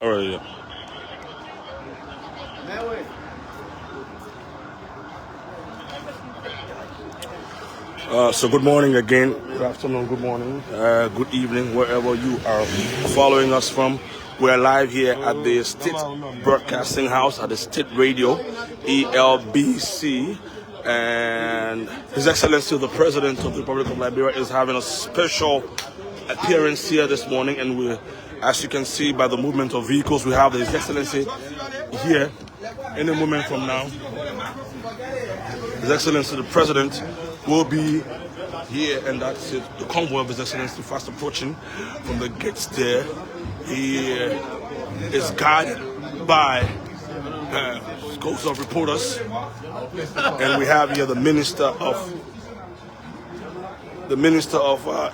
All right, yeah. So good morning again, good afternoon, good morning, good evening, wherever you are following us from. We're live here at the State Broadcasting House at the State Radio, ELBC, and His Excellency the President of the Republic of Liberia is having a special appearance here this morning, and we, as you can see by the movement of vehicles, we have His Excellency here any moment from now. His Excellency the President will be here, and that's it. The convoy of His Excellency fast approaching from the gates there. He is guided by scores of reporters, and we have here the Minister of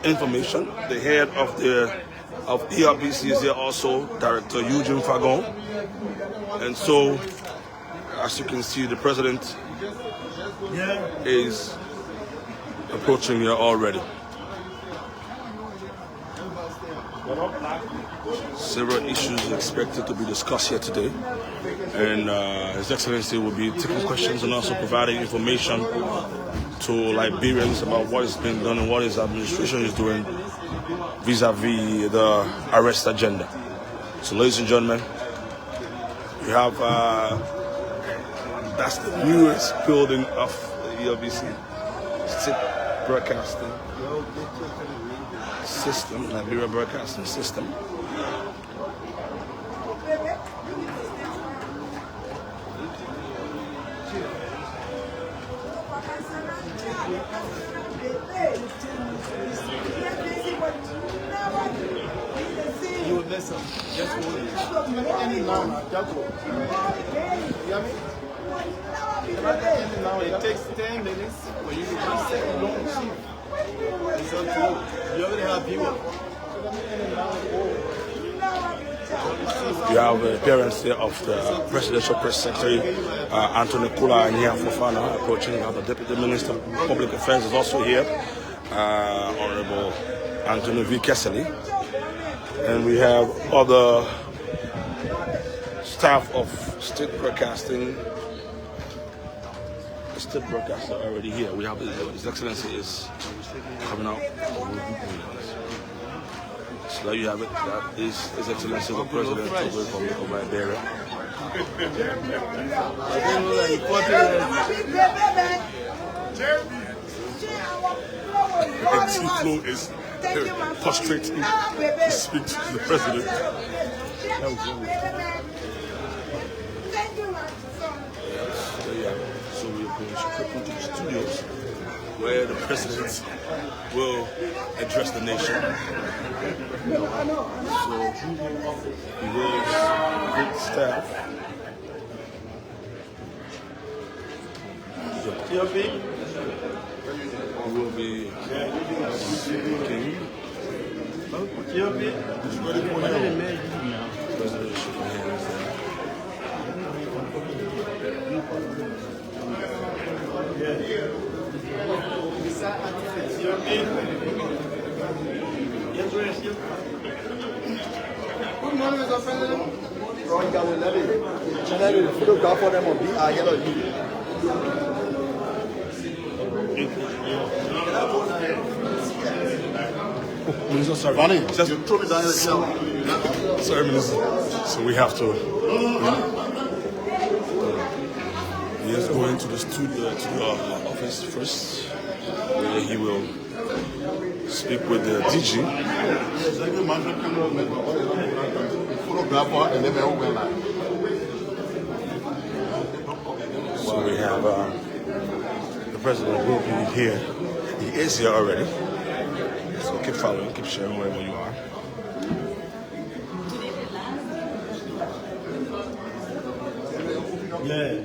Information, the head of ERBC is here also, Director Eugene Fagon, and so as you can see, the President is approaching here already. Several issues expected to be discussed here today, and His Excellency will be taking questions and also providing information to Liberians about what is being done and what his administration is doing vis-a-vis the arrest agenda. So, ladies and gentlemen, we have that's the newest building of the ELBC State Broadcasting System, Liberia Broadcasting System. You listen. Just it takes 10 minutes for you to just set a long shift. It's up to you. You already have viewers. You have the appearance here of the Presidential Press Secretary, Anthony Kula Nya Fofana, approaching. The Deputy Minister of Public Affairs is also here, Honorable Anthony V. Kessley. And we have other staff of State Broadcasting. The State Broadcaster already here. We have His Excellency is coming out. So there you have it. That is His Excellency the President of the Republic of Liberia. Tilo is prostrating to speak to the President. So we are going straight into the studios where the President will address the nation. So he has good staff. We will be speaking. President shaking hands there. Good morning, Mr. President. Channel photograph for them on BR Yellow. Minister, sorry. Just you throw me down in the shower. Sorry, Minister. So we have to. He is going to the studio, to the office first, where he will speak with the DG. So we have the President will be here. He is here already. So keep following, keep sharing wherever you are. Yeah.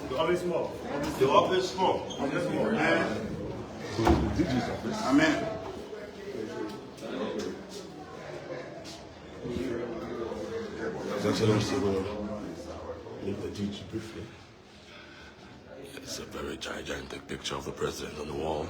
The office small. The office small. The DG's office. Amen. His Excellency will leave the DG briefly. It's a very gigantic picture of the president on the wall.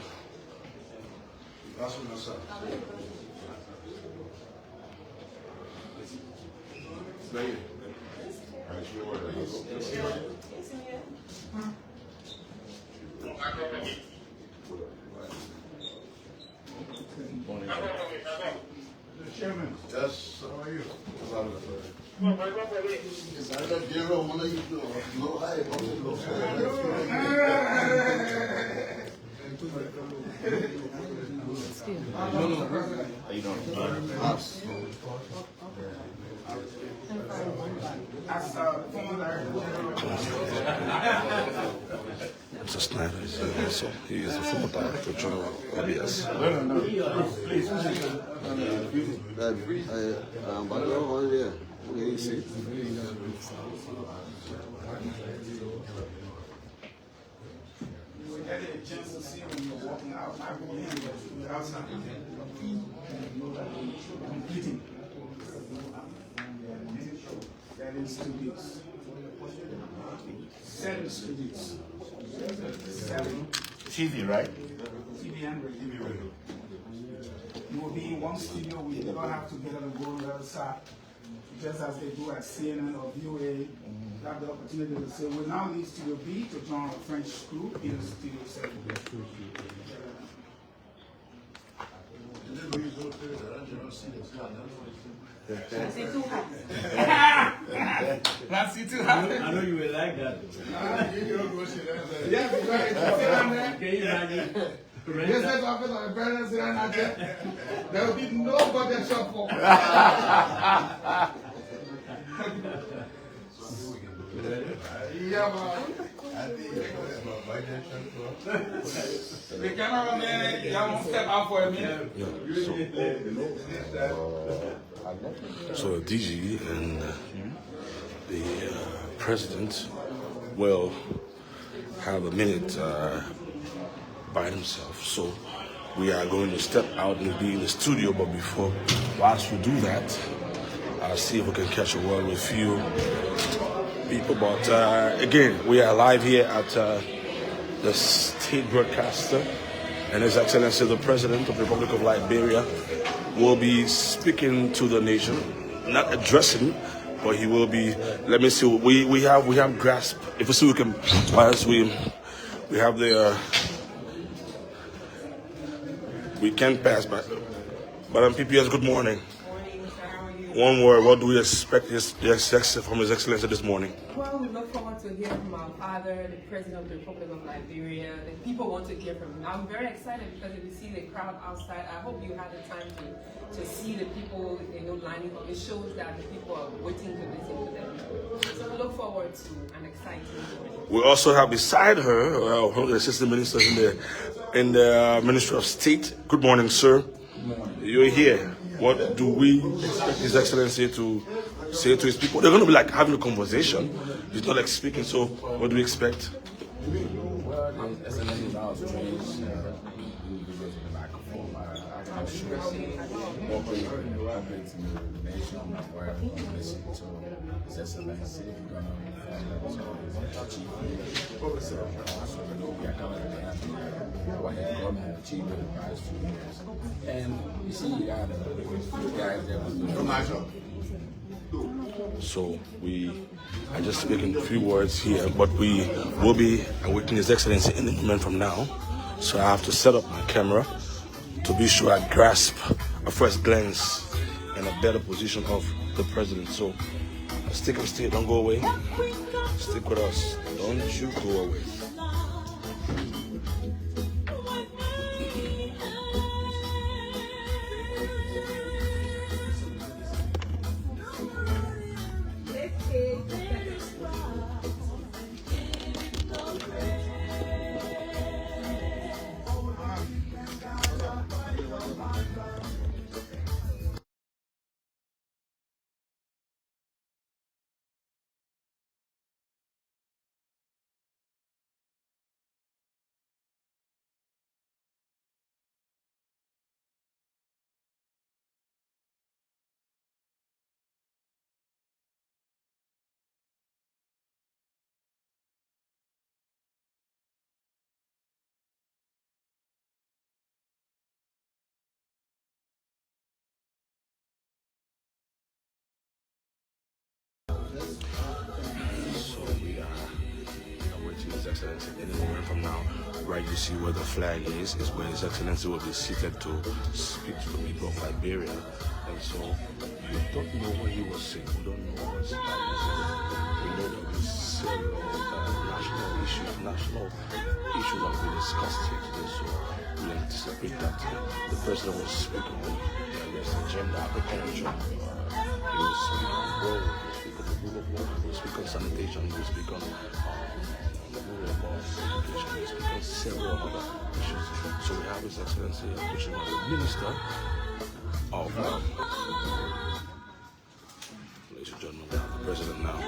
Chairman. Yes, how are you? As former director Mr. Snyder is here also. He is the former director general of LBS. we had a chance to see when you were walking out. I believe it was outside. Completing. That is studios. 7 studios. 7 TV, right? TV and radio. You will be in one studio. We don't have to get on the go on the other side. Just as they do at CNN or VOA, you have the opportunity to say, we now leave Studio B to join a French crew in Studio 7. That's it too hot. That's it too hot. I know you will like that. Yeah, because it's down there. Can you imagine? Yes, that's office on the parents out there. There will be no budget shop for. Yeah, man. The cameraman, y'all won't step out for a minute. So DG and the president will have a minute by themselves. So we are going to step out and be in the studio. But before, whilst we do that, I'll see if we can catch a word with few people. But again, we are live here at the state broadcaster, and His Excellency the President of the Republic of Liberia will be speaking to the nation, not addressing, but he will be. Let me see. We have grasp. If we see we can, whilst we have the we can pass by. Madam PPS, good morning. One word, what do we expect from His Excellency this morning? Well, we look forward to hearing from our father, the President of the Republic of Liberia. The people want to hear from him. I'm very excited because if you see the crowd outside, I hope you had the time to see the people, lining up. It shows that the people are waiting to listen to them. So we look forward to an exciting morning. We also have beside her one of the assistant ministers in the Ministry of State. Good morning, sir. Good morning. You're here. What do we expect His Excellency to say to his people? They're going to be like having a conversation. He's not like speaking. So what do we expect? Well, the Excellency is now trained individuals with the microphone. I'm sure operating the nation where listen to His Excellency. We're going to achieve so we are coming to what his government achieved in the past 2 years. And you see, you got guys there with no matter. So I just speaking a few words here, but we will be awaiting His Excellency any moment from now. So I have to set up my camera to be sure I grasp a first glance and a better position of the president. So stick and stay, don't go away. Stick with us. Don't you go away. right, you see where the flag is where His Excellency will be seated to speak to the people of Liberia. And so we don't know what he will say. We don't know what's happening. We know that these several national issues that we discussed here today. So we anticipate that the president will speak on this agenda, agriculture. He will speak on road. He will speak on the rule of law. He will speak on sanitation. He will speak on the rule of law, education. He will speak on several other issues. So we have His Excellency, which is the Minister of ladies and gentlemen, we have the president now.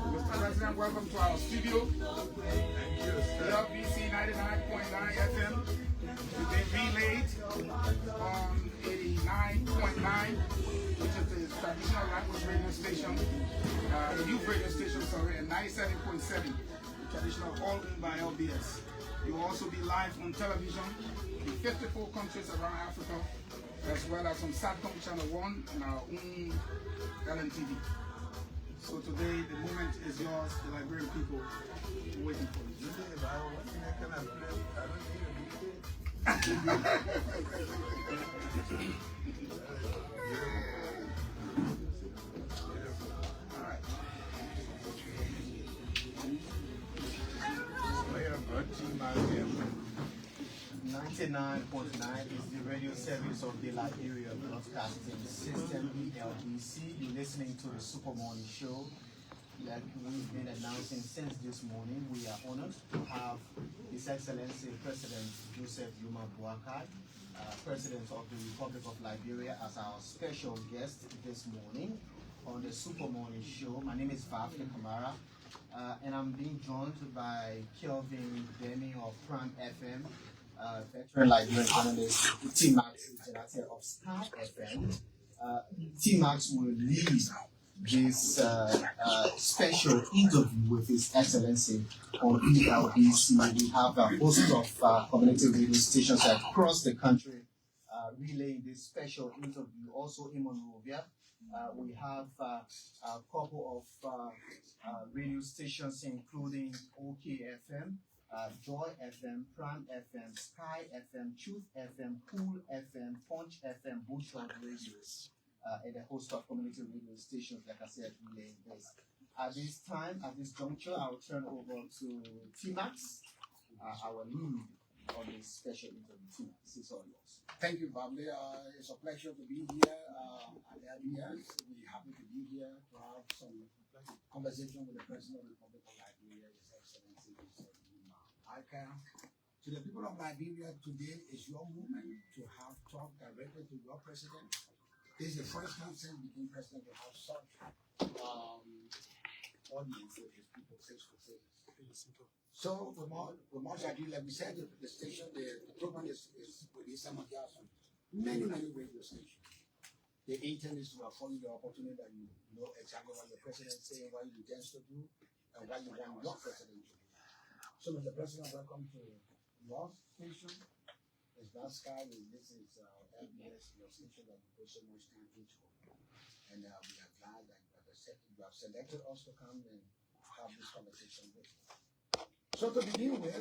Mr. President, welcome to our studio. LBC 99.9 FM. We've been relayed on 89.9, which is the traditional language radio station, youth radio station, sorry, and 97.7, traditional all owned by LBS. You will also be live on television in 54 countries around Africa, as well as on Satcom Channel 1 and our own LNTV. So today, the moment is yours, the Liberian people waiting for you. All right. 99.9 is the radio service of the Liberia Broadcasting System, LBC. You're listening to the Super Morning Show. Like we've been announcing since this morning, we are honored to have His Excellency President Joseph Nyuma Boakai, President of the Republic of Liberia, as our special guest this morning on the Super Morning Show. My name is Vafle Kamara, and I'm being joined by Kelvin Demi of Prime FM, veteran Liberian journalist, T-Max, director of Sky FM. T-Max will lead this special interview with His Excellency on ELBC. We have a host of community radio stations across the country relaying this special interview. Also in Monrovia, we have a couple of radio stations including OKFM, Joy FM, Prime FM, Sky FM, Truth FM, Cool FM, Punch FM, Bushhorn Radios, and a host of community radio stations, like I said, relaying this. At this time, at this juncture, I'll turn over to T-Max, our lead on this special interview. T-Max, it's all yours. Thank you, Vable. It's a pleasure to be here at LBS. We're happy to be here to have some conversation with the President of the Republic of Liberia, His Excellency Nyuma Boakai. To the people of Liberia, today is your moment to have talk directly to your president. This is the first time since he became president to have such audience with his people face to face. So, with much ado, like we said, the station, the program is with Isama Jason. Many radio stations. The intent is to afford you the opportunity that you know exactly what your president is saying, what he intends to do, and what you want your president to do. So, Mr. President, welcome to your station. It's not Sky, this is LBS, your station that we put so much time into. And we are glad that, as I said, you have selected us to come and have this conversation with you. So to begin with,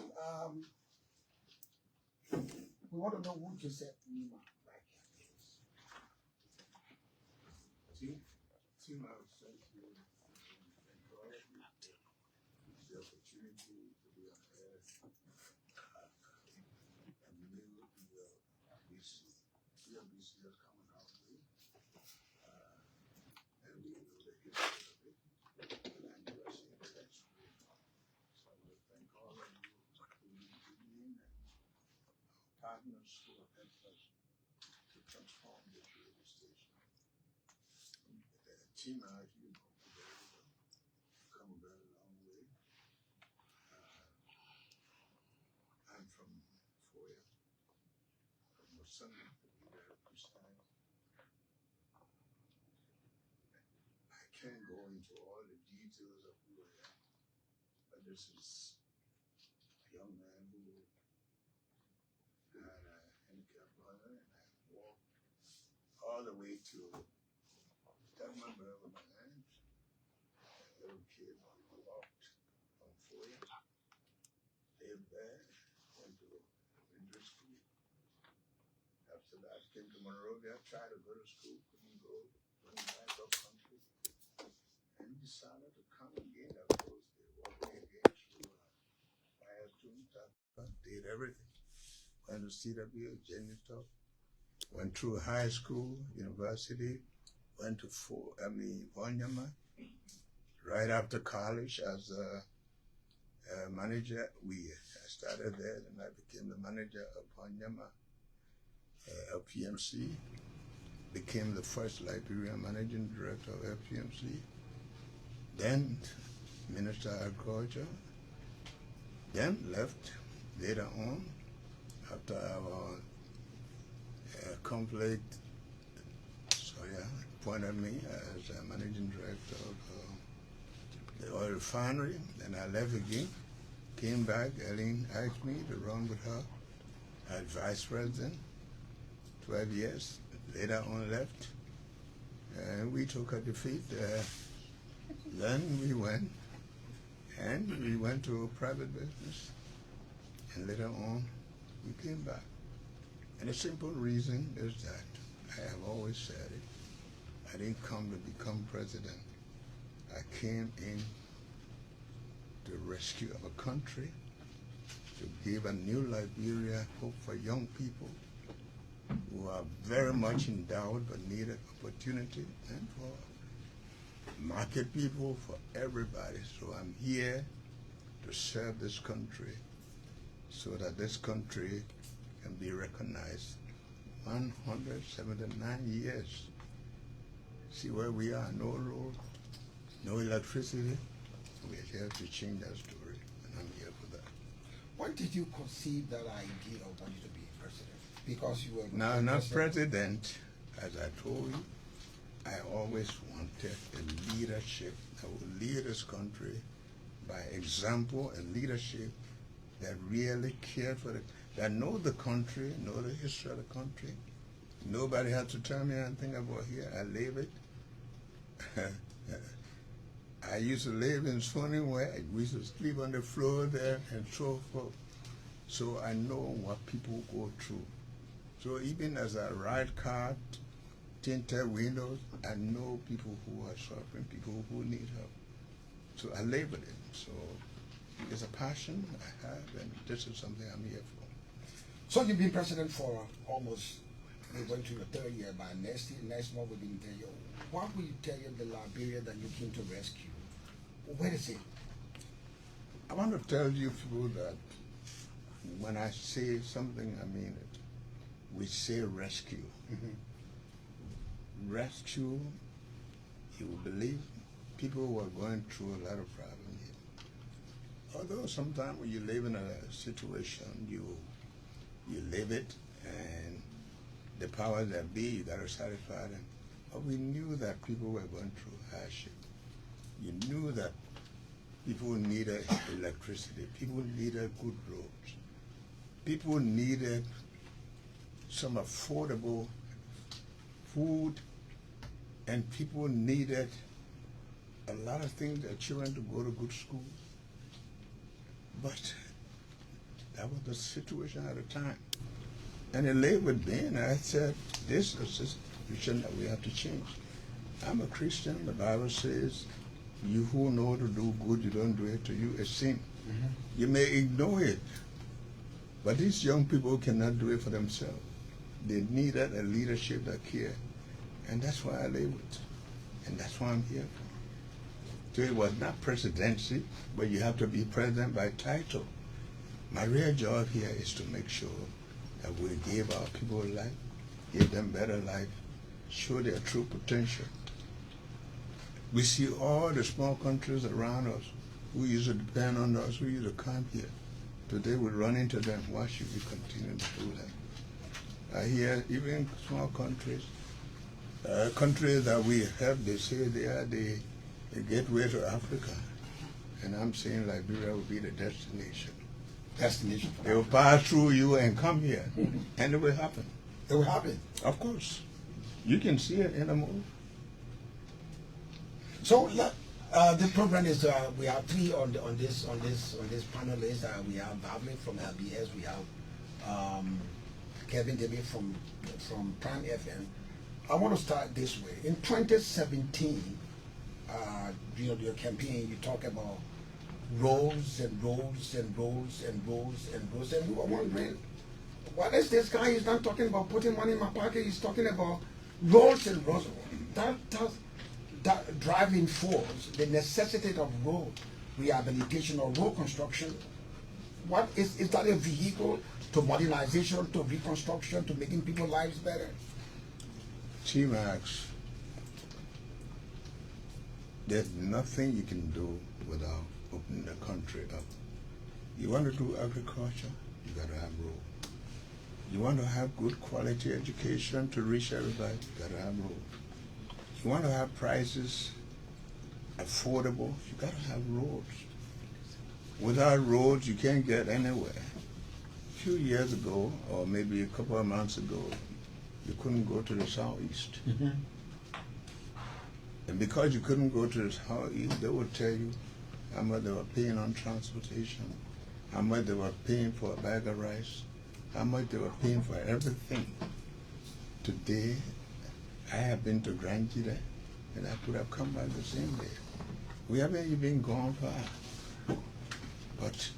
we want to know who Joseph Nyuma Boakai is. T-Max, thank you. Thank God the opportunity to be on air. And new ELBC. ELBC has come on our way. And we know the history of it. And you are seeing the next way. So I want to thank all of you who need to be in and our partners who have helped us to transformed this radio station. The team out here come a very long way. I'm from Foya, from Mosambi, to be very precise. I can't go into all the details of who I am, but this is a young man who had a handicapped brother, and I walked all the way to tell my brother my aunt, a little kid who walked from Foya, lived there, went to elementary school. After that, came to Monrovia, tried to go to school, couldn't go, went back up country, and decided to come again. Of course, they walked me again through fire student, did everything. Went to CW, janitor, went through high school, university, went to Nyuma. Right after college, as a manager, I started there, and I became the manager of Nyuma, LPMC. Became the first Liberian managing director of LPMC. Then Minister of Agriculture. Then left later on after our conflict. Appointed me as a managing director of the oil refinery. Then I left again, came back. Ellen asked me to run with her as vice president. 12 years. Later on left, and we took a defeat. Then we went to private business, and later on we came back. And the simple reason is that I have always said it. I didn't come to become president. I came in to rescue our country, to give a new Liberia hope for young people who are very much endowed but needed opportunity, and for market people, for everybody. So I'm here to serve this country so that this country can be recognized. 179 years. See where we are, no road, no electricity. We're here to change that story, and I'm here for that. When did you conceive that idea of wanting to be president? Because you were Not president, as I told you. I always wanted a leadership that would lead this country by example, and leadership that really cared for it, that know the country, know the history of the country. Nobody had to tell me anything about here. I live it. I used to live in funny way. We used to sleep on the floor there and so forth. So I know what people go through. So even as I ride car, tinted windows, I know people who are suffering, people who need help. So I live with it. So it's a passion I have, and this is something I'm here for. So you've been president for almost, we went to your third year, by next month we'll be in 10 years. What will you tell you the Liberia that you came to rescue? Where is it? I want to tell you people that when I say something, I mean it. We say rescue. Rescue, you will believe people who are going through a lot of problems here. Although sometimes when you live in a situation, you live it, and the powers that be, you got to satisfy them. But we knew that people were going through hardship. You knew that people needed electricity, people needed good roads, people needed some affordable food, and people needed a lot of things, their children to go to good schools. But that was the situation at the time. And it lay with me, and I said, this is a situation that we have to change. I'm a Christian. The Bible says, you who know to do good, you don't do it, to you it's sin. You may ignore it, but these young people cannot do it for themselves. They needed a leadership that cared, and that's why I live with, and that's why I'm here for. So it was not presidency, but you have to be president by title. My real job here is to make sure that we give our people life, give them better life, show their true potential. We see all the small countries around us who used to depend on us, who used to come here. Today we run into them. Why should we continue to do that? I hear even small countries, countries that we help, they say they are the gateway to Africa. And I'm saying Liberia will be the destination. Destination. They will pass through you and come here, and it will happen. It will happen. Of course. You can see it in a movie. So the program is we have three on this panel list. We have Bavlin from LBS. We have Kevin David from Prime FM. I want to start this way. In 2017, your campaign, you talk about roles and roles and roles and roles and roles, and we were wondering, what is this guy? He's not talking about putting money in my pocket. He's talking about roles and roles. That driving force, the necessity of road rehabilitation or road construction. What is that a vehicle to modernization, to reconstruction, to making people's lives better? T-Max, there's nothing you can do without opening the country up. You want to do agriculture, you got to have road. You want to have good quality education to reach everybody, you got to have road. You want to have prices affordable, you got to have roads. Without roads, you can't get anywhere. A few years ago, or maybe a couple of months ago, you couldn't go to the southeast. Mm-hmm. And because you couldn't go to the southeast, they would tell you how much they were paying on transportation, how much they were paying for a bag of rice, how much they were paying for everything. Today, I have been to Grand Gita, and I could have come back the same day. We haven't even gone far. But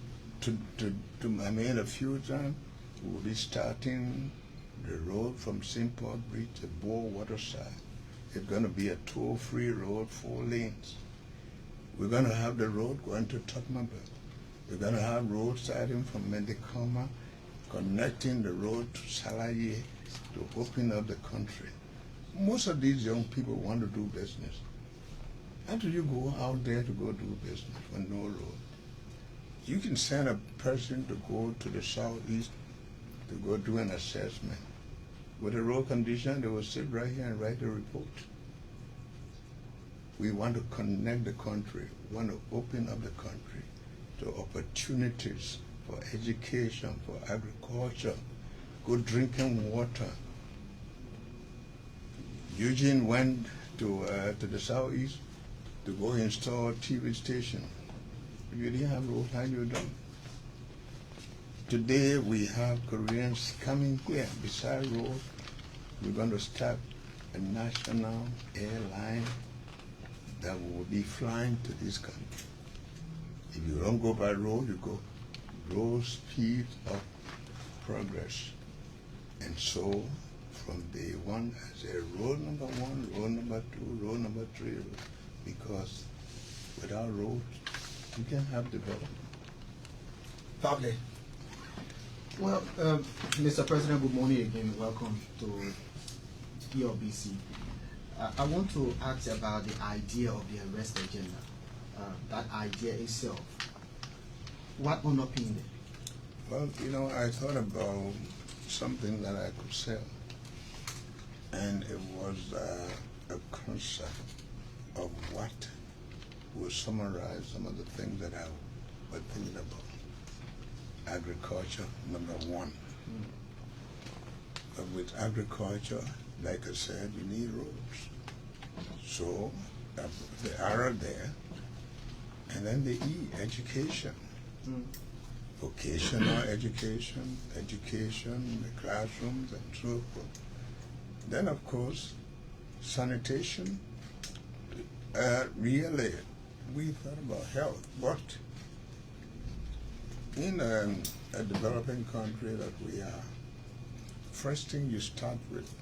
I mean, a few times, we'll be starting the road from St. Paul Bridge to Bow Waterside. It's going to be a toll-free road, 4 lanes. We're going to have the road going to Tottenham. We're going to have road starting from Mendicoma, connecting the road to Salaye to open up the country. Most of these young people want to do business. How do you go out there to go do business with no road? You can send a person to go to the southeast to go do an assessment. With the road condition, they will sit right here and write a report. We want to connect the country. We want to open up the country to opportunities for education, for agriculture, good drinking water. Eugene went to the southeast to go install a TV station. If you didn't have roads, how you done? Today we have Koreans coming here beside road. We're going to start a national airline that will be flying to this country. If you don't go by road, you go road speed of progress. And so from day one, I say road number 1, road number 2, road number 3, because without roads, you can't have development. Lovely. Well, Mr. President, good morning again. Welcome to ELBC. I want to ask about the idea of the arrest agenda. That idea itself. What underpinned it? Well, you know, I thought about something that I could sell. And it was a concept of what will summarize some of the things that I was thinking about. Agriculture, number 1. But with agriculture, like I said, you need roads. So I put the arrow there, and then the E, education. Vocational education, the classrooms, and so forth. Then, of course, sanitation. Really, we thought about health, but in a developing country that we are, first thing you start with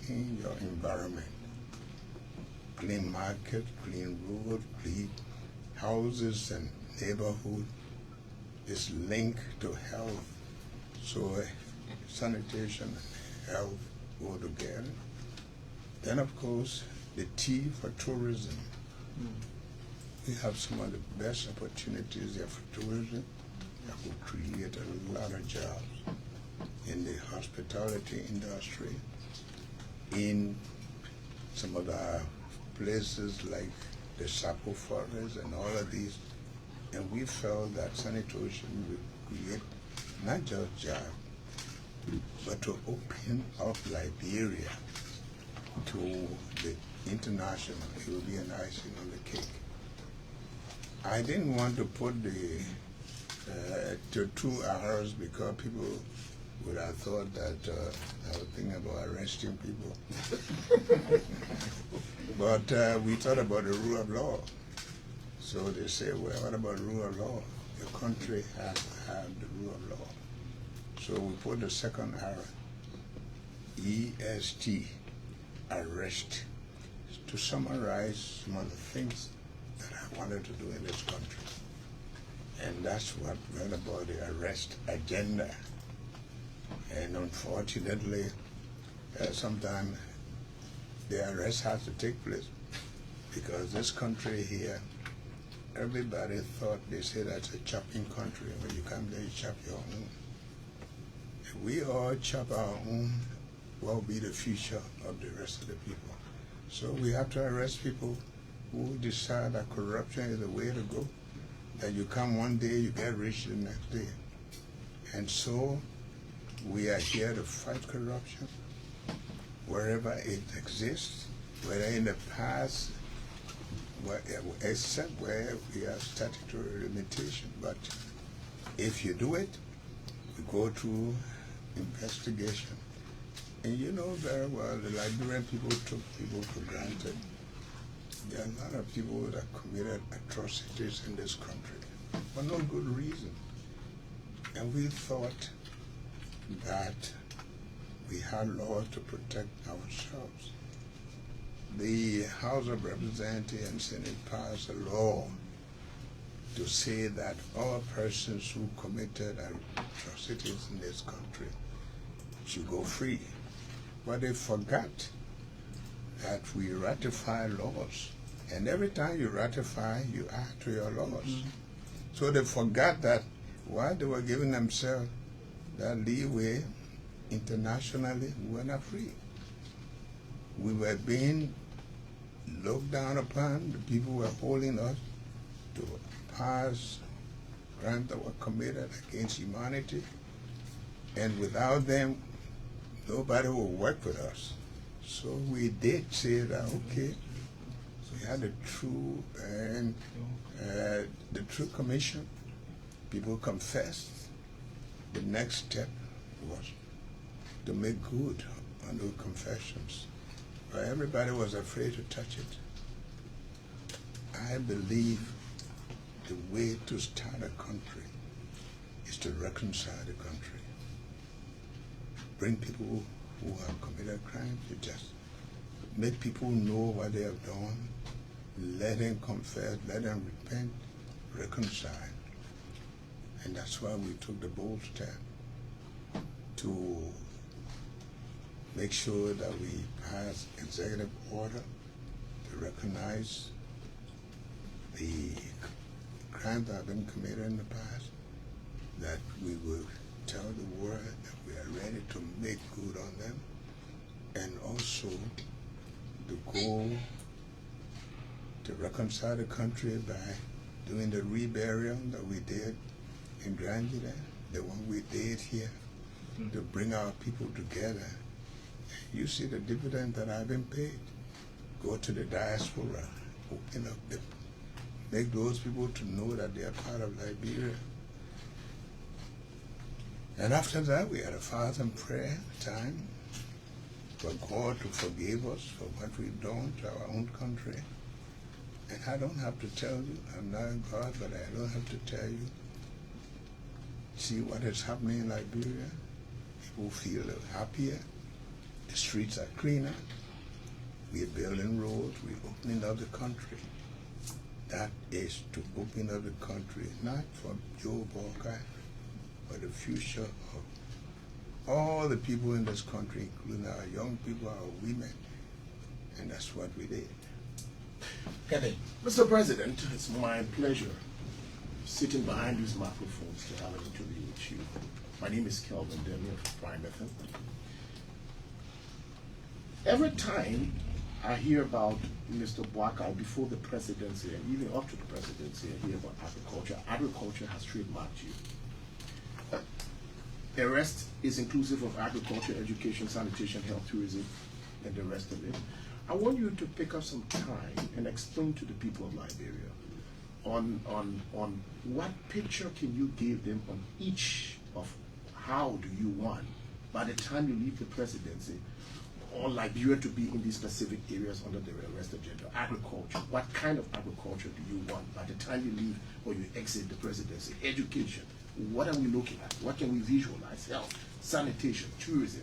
in your environment. Clean market, clean road, clean houses and neighborhood is linked to health. So sanitation and health go together. Then, of course, the T for tourism. We have some of the best opportunities there for tourism that will create a lot of jobs in the hospitality industry, in some of the places like the Sapo Forest and all of these. And we felt that sanitation would create not just jobs, but to open up Liberia to the international. It would be an icing on the cake. I didn't want to put the to 2 hours because people would have thought that I was thinking about arresting people. But we thought about the rule of law. So they say, well, what about rule of law? Your country has to have the rule of law. So we put the second R, EST, arrest, to summarize some of the things that I wanted to do in this country. And that's what brought about the arrest agenda. And unfortunately, sometimes the arrest has to take place because this country here, everybody thought, they say that's a chopping country. When you come there, you chop your own. If we all chop our own, what will be the future of the rest of the people? So we have to arrest people who decide that corruption is the way to go. That you come one day, you get rich the next day. And so we are here to fight corruption wherever it exists, whether in the past, except where we have statutory limitation. But if you do it, you go through investigation. And you know very well the Liberian people took people for granted. There are a lot of people that committed atrocities in this country for no good reason. And we thought that we had laws to protect ourselves. The House of Representatives and Senate passed a law to say that all persons who committed atrocities in this country should go free. But they forgot that we ratify laws. And every time you ratify, you add to your laws. So they forgot that while they were giving themselves that leeway internationally, we were not free. We were being looked down upon. The people were holding us to pass crimes that were committed against humanity. And without them, nobody would work with us. So we did say that, okay, we had the true and the true commission. People confessed. The next step was to make good on those confessions. But everybody was afraid to touch it. I believe the way to start a country is to reconcile the country. Bring people who have committed crimes, you just make people know what they have done, let them confess, let them repent, reconcile. And that's why we took the bold step to make sure that we pass executive order to recognize the crimes that have been committed in the past, that we will tell the world that we are ready to make good on them, and also the goal to reconcile the country by doing the reburial that we did in Grandida, the one we did here, to bring our people together. You see the dividend that I've been paid. Go to the diaspora, open up the, make those people to know that they are part of Liberia. And after that, we had a fast and prayer time for God to forgive us for what we've done to our own country. And I don't have to tell you, I'm not God, but I don't have to tell you. See what is happening in Liberia? People feel happier. The streets are cleaner. We're building roads. We're opening up the country. That is to open up the country, not for Nyuma Boakai, but the future of all the people in this country, including our young people, our women, and that's what we did. Okay. Mr. President, it's my pleasure sitting behind these microphones to have an interview with you. My name is Kelvin Demi of Prime FM. Every time I hear about Mr. Boakai before the presidency and even up to the presidency, I hear about agriculture. Agriculture has trademarked you. The rest is inclusive of agriculture, education, sanitation, health, tourism, and the rest of it. I want you to pick up some time and explain to the people of Liberia on what picture can you give them on each of how do you want, by the time you leave the presidency, or Liberia to be in these specific areas under the rest agenda. Agriculture, what kind of agriculture do you want by the time you leave or you exit the presidency? Education, what are we looking at? What can we visualize? Health, sanitation, tourism.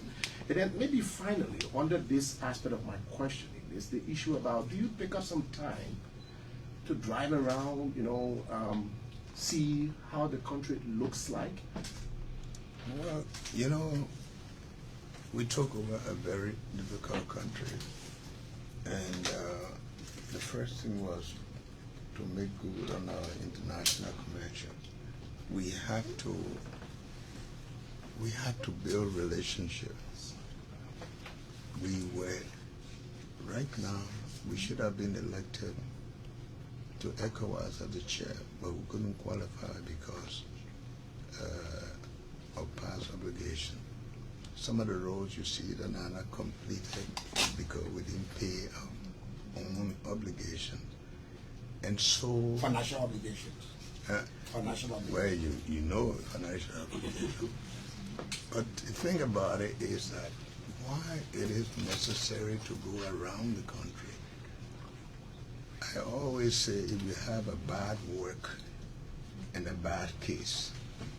And then maybe finally, under this aspect of my questioning, is the issue about, do you pick up some time to drive around, see how the country looks like? Well, we took over a very difficult country, and the first thing was to make good on our international conventions. We had to build relationships. Right now, we should have been elected to ECOWAS as the chair, but we couldn't qualify because of past obligation. Some of the roads you see that are not completed because we didn't pay our own obligations. And so... Financial obligations. Financial obligations. Well, you know financial obligations. But the thing about it is that why it is necessary to go around the country. I always say if you have a bad work and a bad case,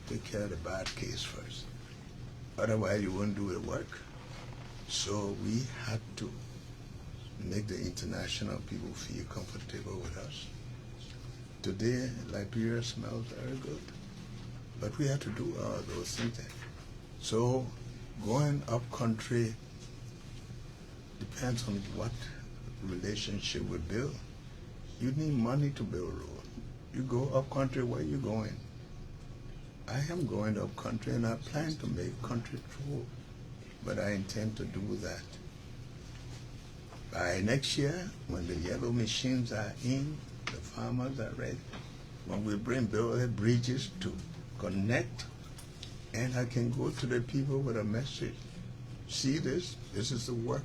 take care of the bad case first. Otherwise you won't do the work. So we had to make the international people feel comfortable with us. Today, Liberia smells very good, but we have to do all those things. So going up country depends on what relationship we build. You need money to build a road. You go up country, where are you going? I am going up country and I plan to make country true, but I intend to do that. By next year, when the yellow machines are in, the farmers are ready, when we build bridges to connect, and I can go to the people with a message. See this is the work.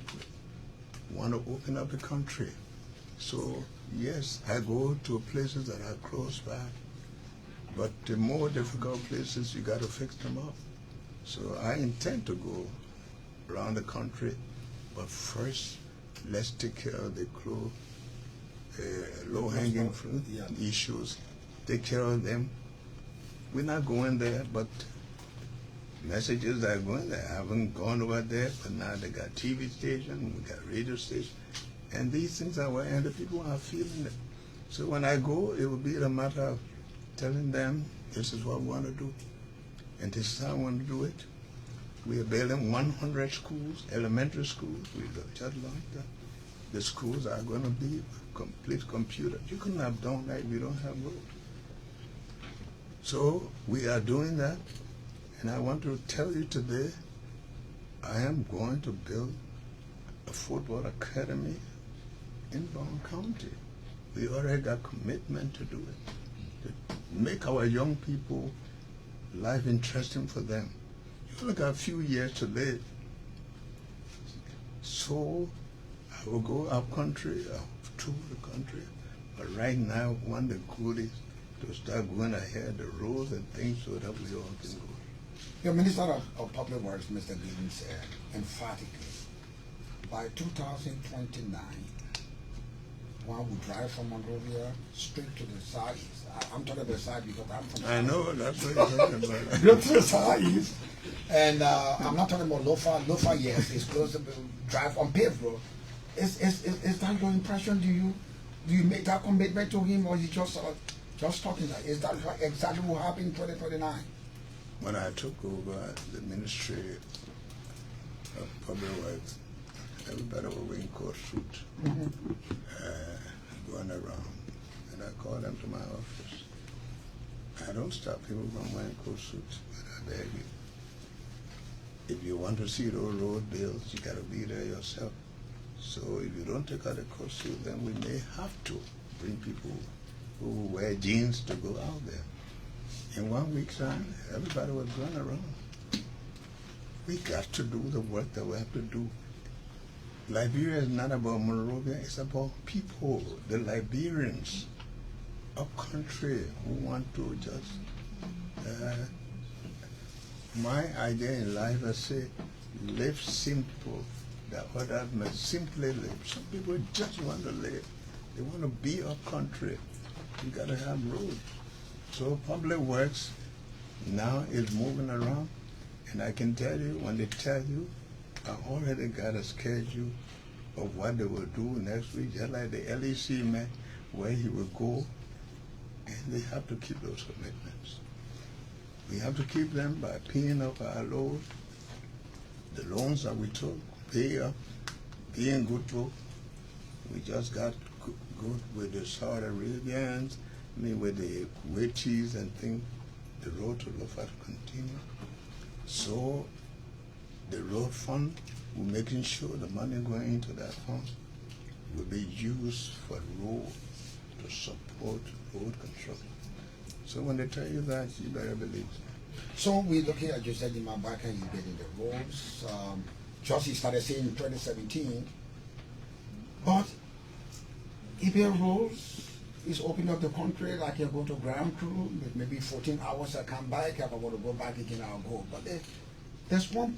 We want to open up the country. So yes, I go to places that are close by, but the more difficult places, you got to fix them up. So I intend to go around the country, but first, let's take care of the low-hanging fruit issues. Take care of them. We're not going there, but messages are going there. I haven't gone over there, but now they got TV station, we got radio station, and these things are where, and the people are feeling it. So when I go, it will be a matter of telling them, this is what we want to do, and this is how we want to do it. We are building 100 schools, elementary schools. We just launched that. The schools are going to be complete computer. You couldn't have done that if you don't have roads. So we are doing that, and I want to tell you today, I am going to build a football academy in Bond County. We already got commitment to do it, to make our young people life interesting for them. You look at a few years to live. So I will go up country, to the country, but right now, one of the good is to start going ahead the roads and things so that we all can go. Your Minister of Public Works, Mr. Gideon, said emphatically, by 2029, one will drive from Monrovia straight to the southeast. I'm talking about the south because I'm from the I know, that's what you're talking about. Go to the southeast. And I'm not talking about Lofa. Lofa, yes, it's close to drive on paved road. Is that your impression? Do you make that commitment to him, or is he just talking that? Is that exactly what happened in 2029? When I took over the ministry, public works, everybody was wearing coat suit, going around. And I called them to my office. I don't stop people from wearing coat suits, but I beg you. If you want to see those road bills, you got to be there yourself. So if you don't take out the coat suit, then we may have to bring people who wear jeans to go out there. In 1 week's time, everybody was going around. We got to do the work that we have to do. Liberia is not about Monrovia, it's about people, the Liberians, a country who want to just, my idea in life, I say, live simple, that others may simply live. Some people just want to live. They want to be a country. You got to have roads. So public works now is moving around, and I can tell you, when they tell you, I already got a schedule of what they will do next week, just like the LEC man, where he will go, and they have to keep those commitments. We have to keep them by paying up our loans, the loans that we took, pay up, being good to. We just got good with the Saudi Arabians, with the Kuwaitis and things. The road to Lofa to continue. So the road fund, we're making sure the money going into that fund will be used for road to support road construction. So when they tell you that, you better believe it. So we're looking at, you said Nyuma Boakai, you getting the roads. Josie started saying in 2017, but if your roads is open up the country, like you go to ground crew, maybe 14 hours I come back, if I want to go back again, I'll go. But there's one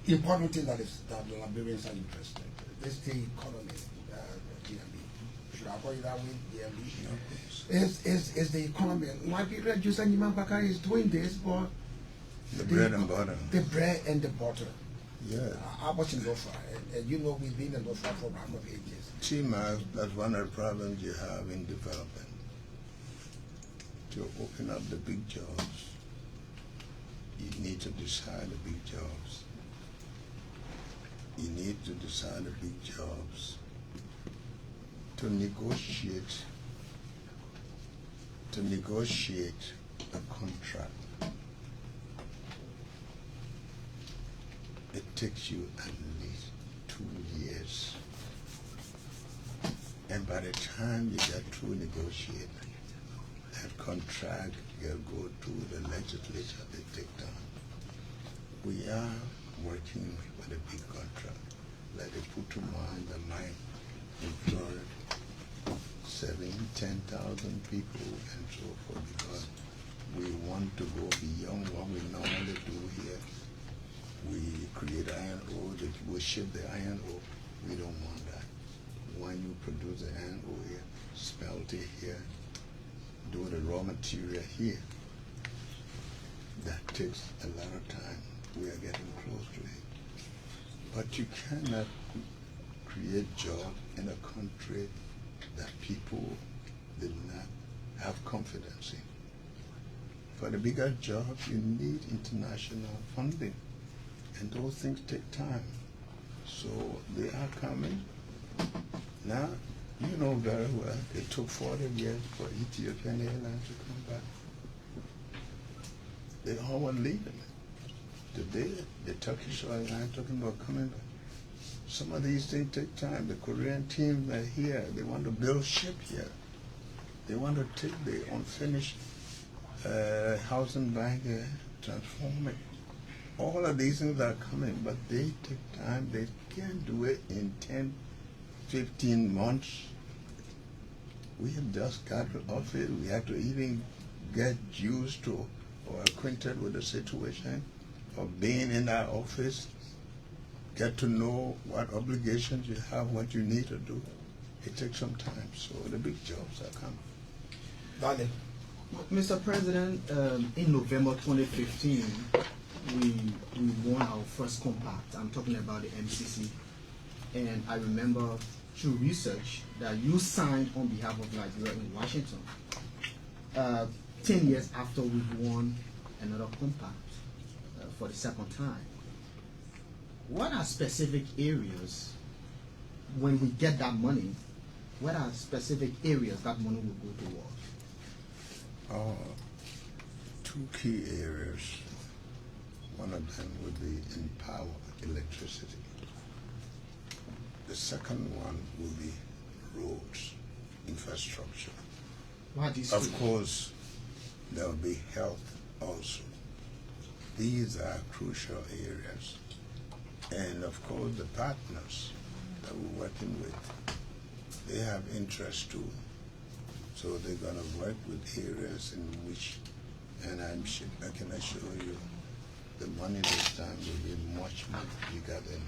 important thing that the Liberians are interested in. It's the economy, DMB. Should I call it that way, DMB? Is the economy. Liberia, just like Nyuma Boakai is doing this, but the bread and butter. The bread and the butter. Yeah. I was in Lofa, and you know we've been in Lofa for about 8 years. Chima, that's one of the problems you have in development. To open up the big jobs, you need to decide the big jobs. You need to decide the big jobs. To negotiate a contract, it takes you at least 2 years. And by the time you get through negotiating, that contract will go to the legislature, they take time. We are working with a big contract, like they put to mind the mine in Florida, 10,000 people and so forth, because we want to go beyond what we normally do here. We create iron ore, that we ship the iron ore. We don't want that. When you produce the iron ore here, smelt it here, do the raw material here, that takes a lot of time. We are getting close to it. But you cannot create jobs in a country that people did not have confidence in. For the bigger jobs, you need international funding, and those things take time. So they are coming. Now, you know very well, it took 40 years for Ethiopian Airlines to come back. They all were leaving. Today, the Turkish Airlines talking about coming back. Some of these things take time. The Korean team are here. They want to build ship here. They want to take the unfinished housing bank, transform it. All of these things are coming, but they take time. They can't do it in 10, 15 months. We have just got off it. We have to even get used to or acquainted with the situation of being in our office, get to know what obligations you have, what you need to do. It takes some time, so the big jobs are coming. Darling. Mr. President, in November 2015, we won our first compact. I'm talking about the MCC. And I remember through research that you signed on behalf of Liberia in Washington 10 years after we won another compact for the second time. what are specific areas, when we get that money, what are specific areas that money will go towards? Two key areas. One of them would be in power, electricity. The second one will be roads, infrastructure. Why these Of two? course, there will be health also. These are crucial areas. And of course, the partners that we're working with, they have interest too. So they're going to work with areas in which, and I can assure you, the money this time will be much, much bigger than,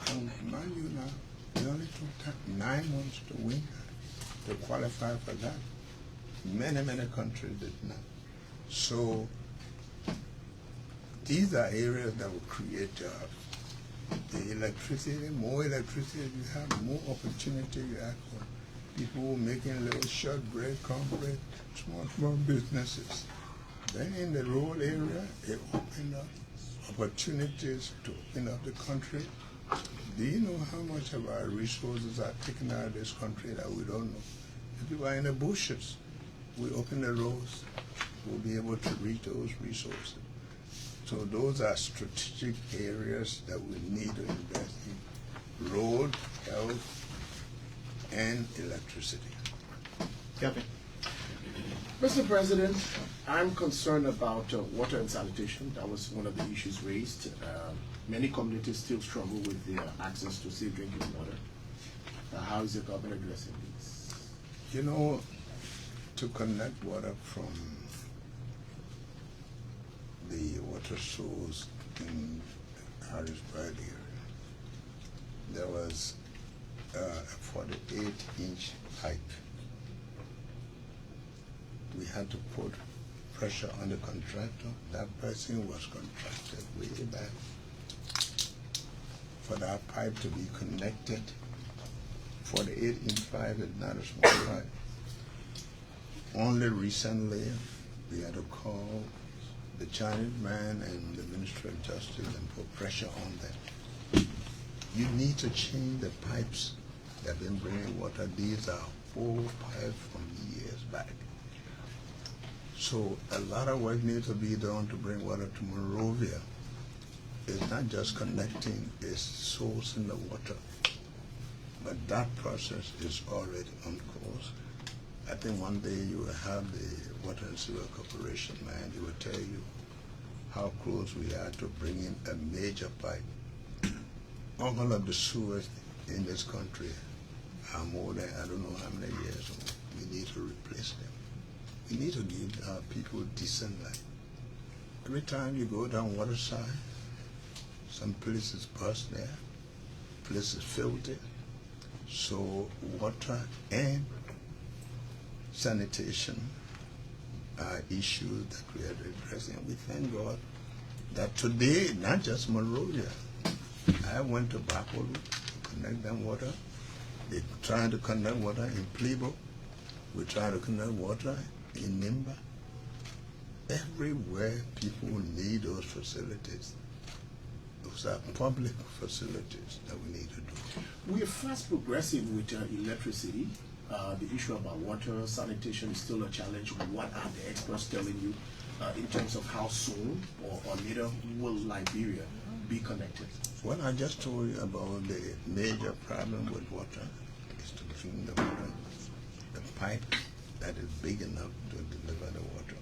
and mind you now, it only took 9 months to win, to qualify for that. Many, many countries did not. So these are areas that will create jobs. The electricity, more electricity you have, more opportunity you have for people making little short bread, cornbread, small businesses. Then in the rural area, it opened up opportunities to open up the country. Do you know how much of our resources are taken out of this country that we don't know? If you are in the bushes, we open the roads, we'll be able to reach those resources. So those are strategic areas that we need to invest in: road, health, and electricity. Kevin. Mr. President, I'm concerned about water and sanitation. That was one of the issues raised. Many communities still struggle with their access to safe drinking water. How is the government addressing this? You know, to connect water from the water source in Harrisburg area, there was a 48-inch pipe. We had to put pressure on the contractor. That person was contracted way back for that pipe to be connected. 48-inch pipe is not a small pipe. Only recently we had to call the Chinese man and the Ministry of Justice and put pressure on them. You need to change the pipes that have been bringing water. These are old pipes from years back. So a lot of work needs to be done to bring water to Monrovia. It's not just connecting, it's sourcing the water. But that process is already on course. I think one day you will have the Water and Sewer Corporation man, he will tell you how close we are to bringing a major pipe. All of the sewers in this country are more than, I don't know how many years old. We need to replace them. We need to give our people decent life. Every time you go down Waterside, some places burst there, places filtered. So water and sanitation are issues that we are addressing. We thank God that today, not just Monrovia, I went to Bapolu to connect them water. They're trying to connect water in Plebo. We're trying to connect water in Nimba. Everywhere people need those facilities. Those are public facilities that we need to do. We are fast progressing with electricity. The issue about water, sanitation is still a challenge. What are the experts telling you in terms of how soon or later will Liberia be connected? Well, I just told you about the major problem with water is to bring the water, the pipe that is big enough to deliver the water.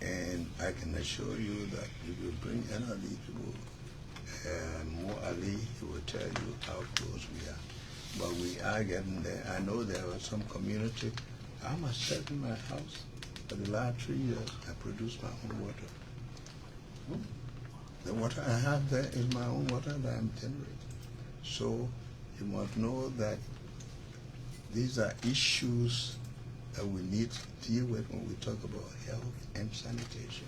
And I can assure you that if you bring any of these people, Mo Ali, he will tell you how close we are. But we are getting there. I know there was some community. I must say in my house, for the last 3 years, I produce my own water. The water I have there is my own water that I'm generating. So you must know that these are issues that we need to deal with when we talk about health and sanitation.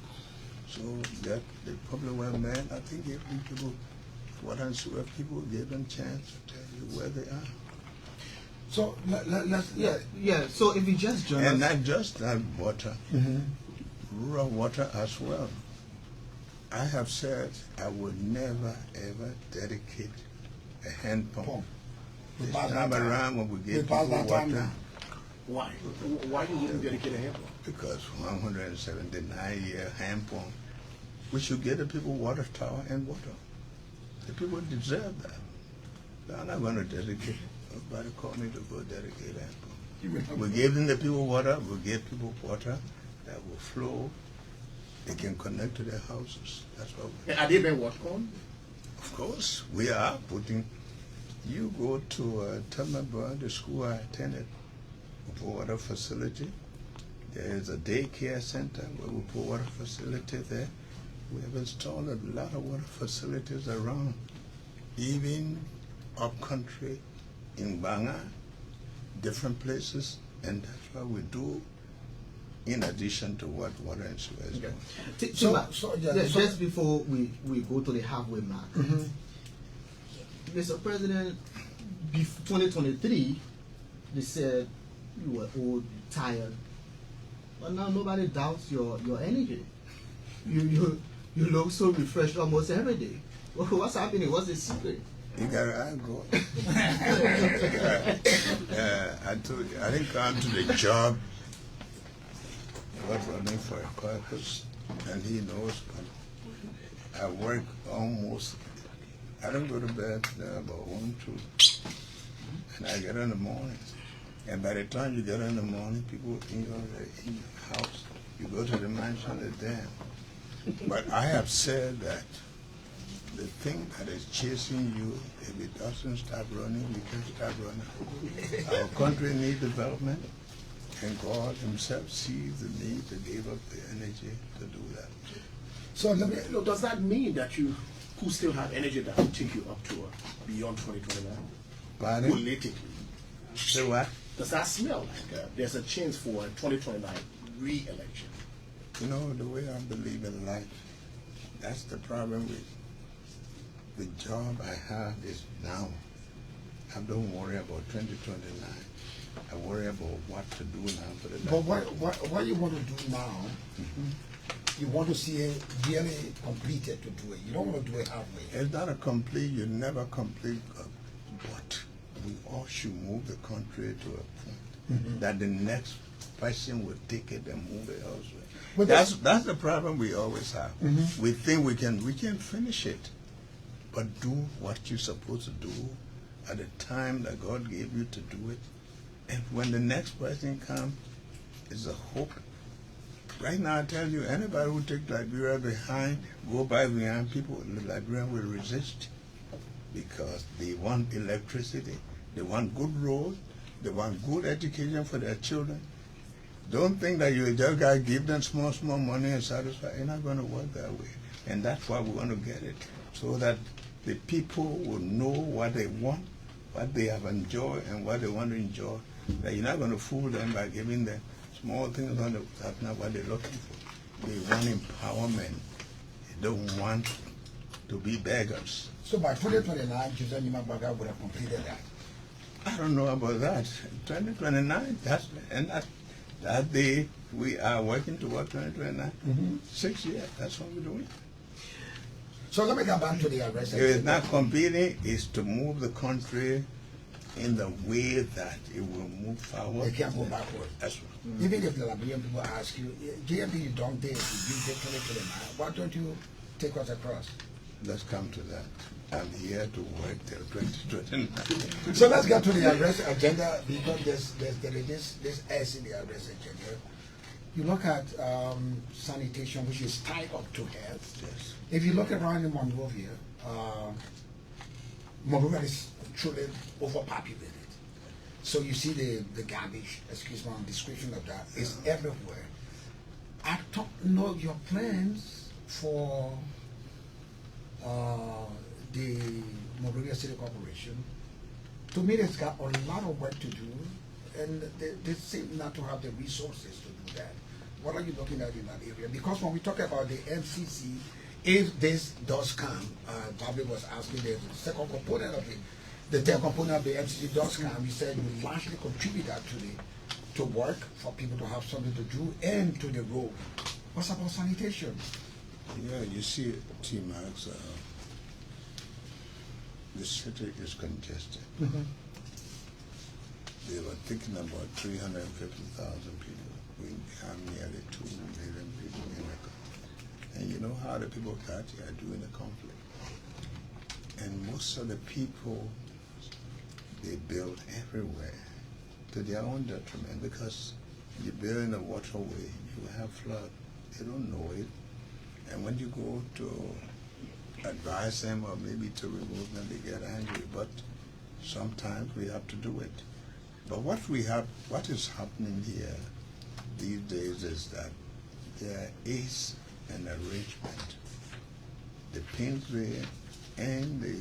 So that the public welfare man, I think if people, water and sewer people, give them a chance to tell you where they are. So So if you just join And us, not just that water, rural water as well. I have said I would never ever dedicate a hand pump. This time around when we give people water. Why? Why you wouldn't dedicate a hand pump? Because 179-year hand pump, we should give the people water tower and water. The people deserve that. I'm not going to dedicate. Nobody called me to go dedicate a hand pump. We're giving the people water. We give people water that will flow. They can connect to their houses. That's what we Are they being worked on? Of course, we are putting. You go to Nyuma, the school I attended, we put water facility. There is a daycare center where we put water facility there. We have installed a lot of water facilities around, even up country, in Banga, different places, and that's what we do in addition to what water and sewer is doing. Just before we go to the halfway mark, Mr. President, 2023, they said you were old, tired, but now nobody doubts your energy. You look so refreshed almost every day. What's happening? What's the secret? You got an eye go. I told you, I didn't come to the job. God brought me for a purpose, and He knows. But I work almost. I don't go to bed about 1, 2, and I get in the morning. And by the time you get in the morning, people in your house, you go to the mansion, they're there. But I have said that the thing that is chasing you, if it doesn't stop running, you can stop running. Our country needs development, and God Himself sees the need to give up the energy to do that. So does that mean that you could still have energy that will take you up to beyond 2029? Pardon? Politically. Say what? Does that smell like there's a chance for a 2029 re-election? You know, the way I believe in life, that's the problem with the job I have is now. I don't worry about 2029. I worry about what to do now for the next. But what you want to do now, you want to see it really completed to do it. You don't want to do it halfway. It's not a complete, you never complete, but we all should move the country to a point that the next person will take it and move it elsewhere. But that's the problem we always have. We think we can finish it, but do what you're supposed to do at the time that God gave you to do it. And when the next person comes, it's a hope. Right now, I tell you, anybody who takes Liberia behind, go by behind people, Liberia will resist because they want electricity, they want good roads, they want good education for their children. Don't think that you just got to give them small money and satisfy. It's not going to work that way. And that's why we want to get it, so that the people will know what they want, what they have enjoyed, and what they want to enjoy. That you're not going to fool them by giving them small things. That's not what they're looking for. They want empowerment. They don't want to be beggars. So by 2029, Nyuma Boakai would have completed that. I don't know about that. 2029, that day we are working toward 2029. 6 years, that's what we're doing. So let me get back to the arrest. If it's not competing, it's to move the country in the way that it will move forward. They can't go backward. That's right. Even if the Liberian people ask you, JMP, you don't dare, you did 2029, why don't you take us across? Let's come to that. I'm here to work till 2029. So let's get to the arrest agenda, because there is this S in the arrest agenda. You look at sanitation, which is tied up to health. Yes. If you look around in Monrovia, Monrovia is truly overpopulated. So you see the garbage, excuse my description of that, is everywhere. I don't know your plans for the Monrovia City Corporation. To me, it's got a lot of work to do, and they seem not to have the resources to do that. What are you looking at in that area? Because when we talk about the MCC, if this does come, Bobby was asking the second component of it, the third component of the MCC does come, you said you largely contribute that to work for people to have something to do and to the road. What's about sanitation? Yeah, you see, T-Max, the city is congested. They were thinking about 350,000 people. We have nearly 2 million people in the country. And you know how the people got here during the conflict. And most of the people, they build everywhere to their own detriment, because you build in a waterway, you have flood. They don't know it. And when you go to advise them or maybe to remove them, they get angry. But sometimes we have to do it. But what is happening here these days is that there is an arrangement. The Painsbury and the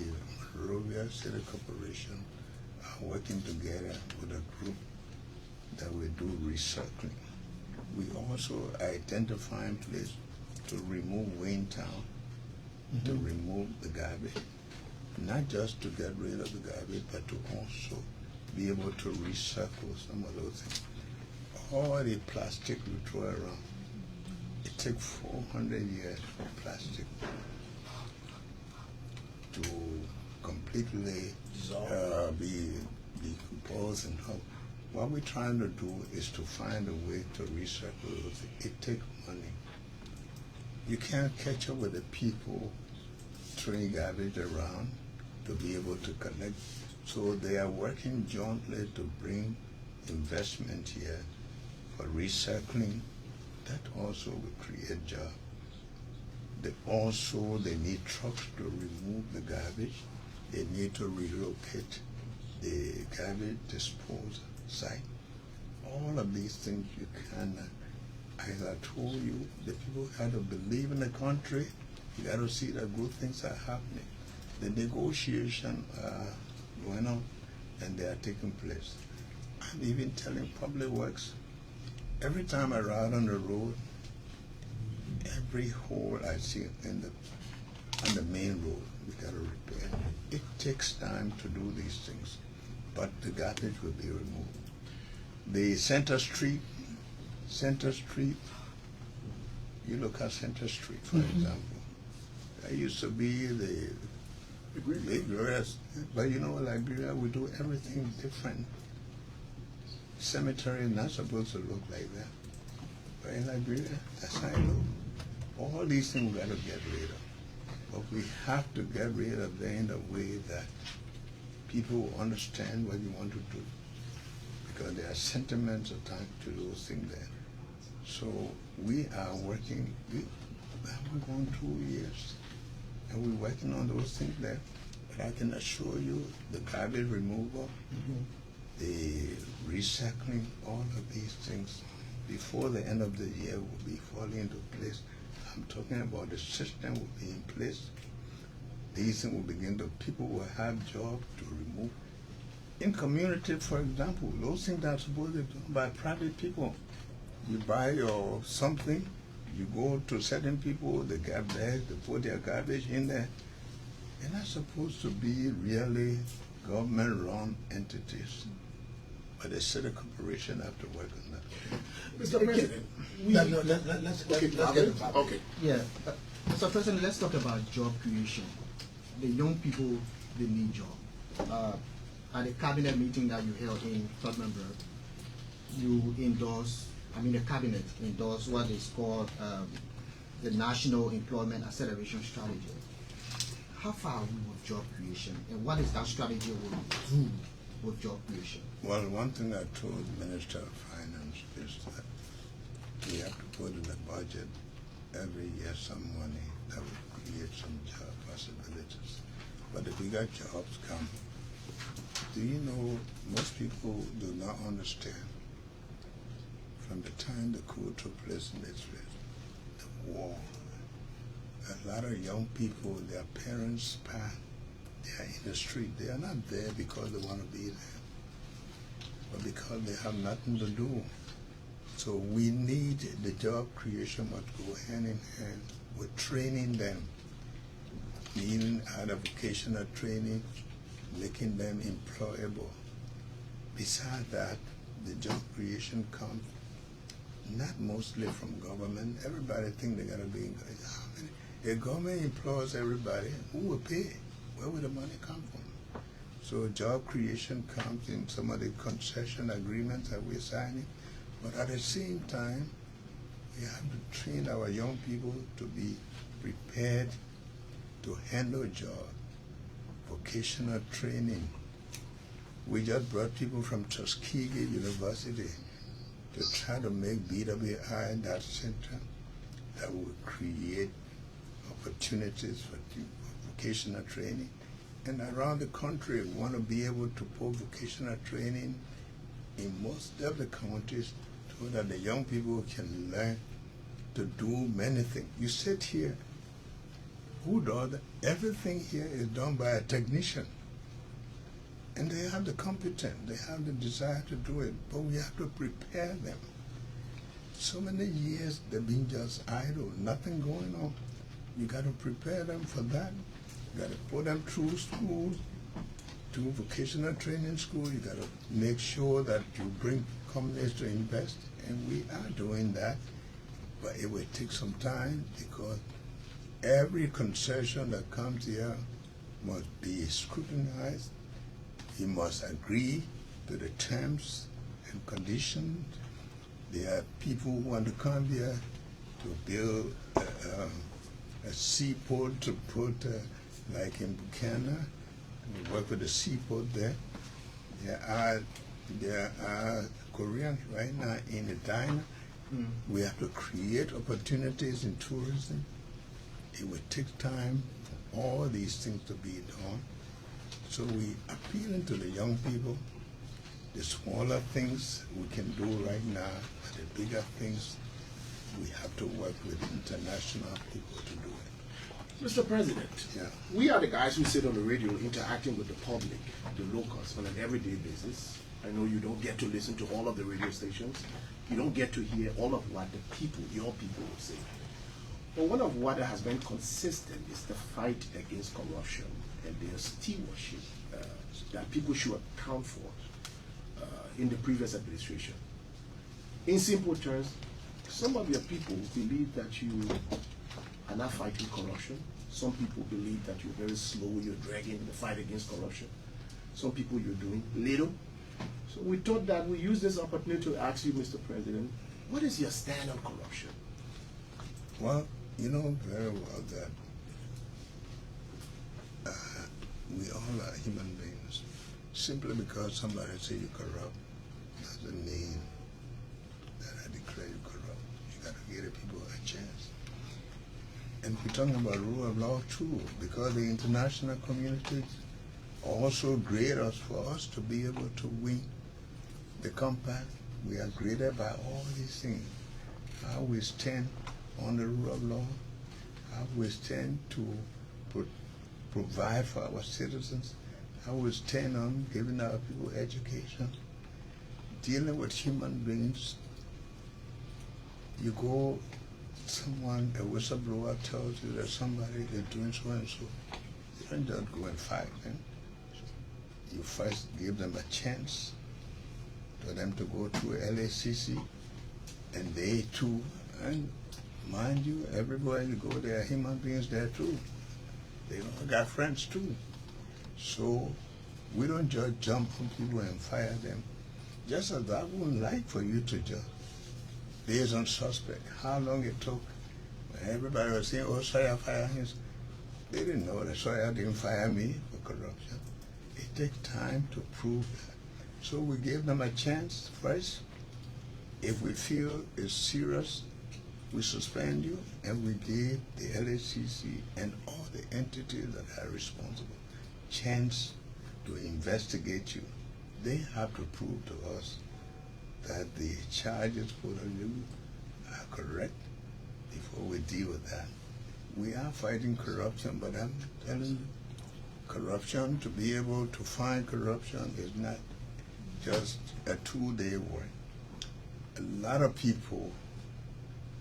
Monrovia City Corporation are working together with a group that will do recycling. We also identify places to remove Wayne-town, to remove the garbage, not just to get rid of the garbage, but to also be able to recycle some of those things. All the plastic we throw around, it takes 400 years for plastic to completely be decomposed and help. What we're trying to do is to find a way to recycle those things. It takes money. You can't catch up with the people throwing garbage around to be able to collect. So they are working jointly to bring investment here for recycling. That also will create jobs. They need trucks to remove the garbage. They need to relocate the garbage disposal site. All of these things you cannot. As I told you, the people got to believe in the country. You got to see that good things are happening. The negotiation are going on, and they are taking place. I'm even telling Public Works, every time I ride on the road, every hole I see on the main road, we got to repair. It takes time to do these things, but the garbage will be removed. The Center Street, you look at Center Street, for example. That used to be the Liberia, but you know, Liberia, we do everything different. Cemetery is not supposed to look like that. But in Liberia, that's how it looks. All these things we got to get rid of. But we have to get rid of them in a way that people understand what you want to do. Because there are sentiments attached to those things there. So we are working, we haven't gone 2 years, and we're working on those things there. But I can assure you, the garbage removal, the recycling, all of these things, before the end of the year will be falling into place. I'm talking about the system will be in place. These things will begin to, people will have jobs to remove. In community, for example, those things that are supposed to be done by private people. You buy your something, you go to certain people, they get bags, they put their garbage in there. They're not supposed to be really government-run entities. But the city corporation have to work on that. Mr. President, let's get it back. Okay. Yeah, Mr. President, let's talk about job creation. The young people, they need jobs. At the cabinet meeting that you held in Tottenham, you endorsed, the cabinet endorsed what is called the National Employment Acceleration Strategy. How far are we with job creation, and what is that strategy will do with job creation? Well, one thing I told the Minister of Finance is that we have to put in the budget every year some money that will create some job possibilities. But the bigger jobs come. Do you know, most people do not understand from the time the coup took place in this place, the war, a lot of young people, their parents, they are in the street. They are not there because they want to be there, but because they have nothing to do. So we need the job creation must go hand in hand with training them, meaning out of vocational training, making them employable. Besides that, the job creation comes not mostly from government. Everybody think they gotta be. If government employs everybody, who will pay? Where will the money come from? So job creation comes in some of the concession agreements that we're signing, but at the same time, we have to train our young people to be prepared to handle a job. Vocational training. We just brought people from Tuskegee University to try to make BWI that center that will create opportunities for vocational training. And around the country, we want to be able to put vocational training in most of the counties so that the young people can learn to do many things. You sit here, who does that? Everything here is done by a technician. And they have the competence, they have the desire to do it, but we have to prepare them. So many years they've been just idle, nothing going on. You got to prepare them for that. You got to put them through schools, to vocational training school. You got to make sure that you bring companies to invest, and we are doing that. But it will take some time because every concession that comes here must be scrutinized. You must agree to the terms and conditions. There are people who want to come here to build a seaport to put, like in Buchanan. We work with the seaport there. There are Koreans right now in the diner. We have to create opportunities in tourism. It will take time for all these things to be done. So we appealing to the young people. The smaller things we can do right now, but the bigger things we have to work with international people to do it. Mr. President, Yeah. we are the guys who sit on the radio interacting with the public, the locals, on an everyday basis. I know you don't get to listen to all of the radio stations. You don't get to hear all of what the people, your people, will say. But one of what has been consistent is the fight against corruption and their stewardship that people should account for in the previous administration. In simple terms, some of your people believe that you are not fighting corruption. Some people believe that you're very slow, you're dragging the fight against corruption. Some people you're doing little. So we thought that we use this opportunity to ask you, Mr. President, what is your stand on corruption? Well, you know very well that we all are human beings. Simply because somebody say you're corrupt doesn't mean that I declare you corrupt. You got to give the people a chance. And we're talking about rule of law too, because the international community also grade us for us to be able to win the compact. We are graded by all these things. How we stand on the rule of law, how we stand to provide for our citizens, how we stand on giving our people education, dealing with human beings. You go, someone, a whistleblower tells you that somebody is doing so and so. You don't just go and fight them. You first give them a chance for them to go through LACC, and they too, and mind you, everywhere you go, there are human beings there too. They all got friends too. So we don't just jump on people and fire them. Just as I wouldn't like for you to just, based on suspect, how long it took. Everybody was saying, oh, Sawyer fired him. They didn't know that Sawyer didn't fire me for corruption. It takes time to prove that. So we gave them a chance first. If we feel it's serious, we suspend you, and we gave the LACC and all the entities that are responsible chance to investigate you. They have to prove to us that the charges put on you are correct before we deal with that. We are fighting corruption, but I'm telling you, corruption, to be able to find corruption is not just a 2-day work. A lot of people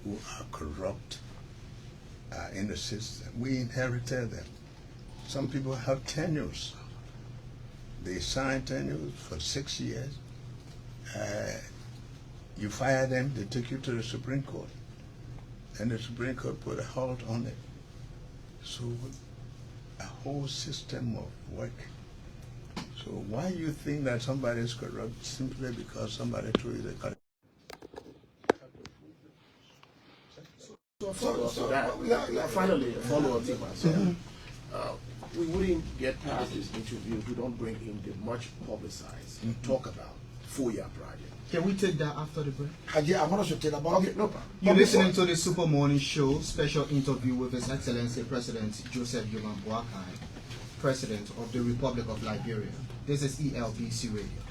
who are corrupt are in the system. We inherited them. Some people have tenures. They sign tenures for 6 years. You fire them, they take you to the Supreme Court. And the Supreme Court put a halt on it. So a whole system of work. So why you think that somebody is corrupt simply because somebody told you they got it? Finally, a follow-up thing myself. We wouldn't get past this interview if we don't bring in the much publicized talk about FOIA project. Can we take that after the break? Haji, I want us to tell about Okay, no problem. You're listening to the Super Morning Show, special interview with His Excellency President Joseph Nyuma Boakai, President of the Republic of Liberia. This is ELBC Radio.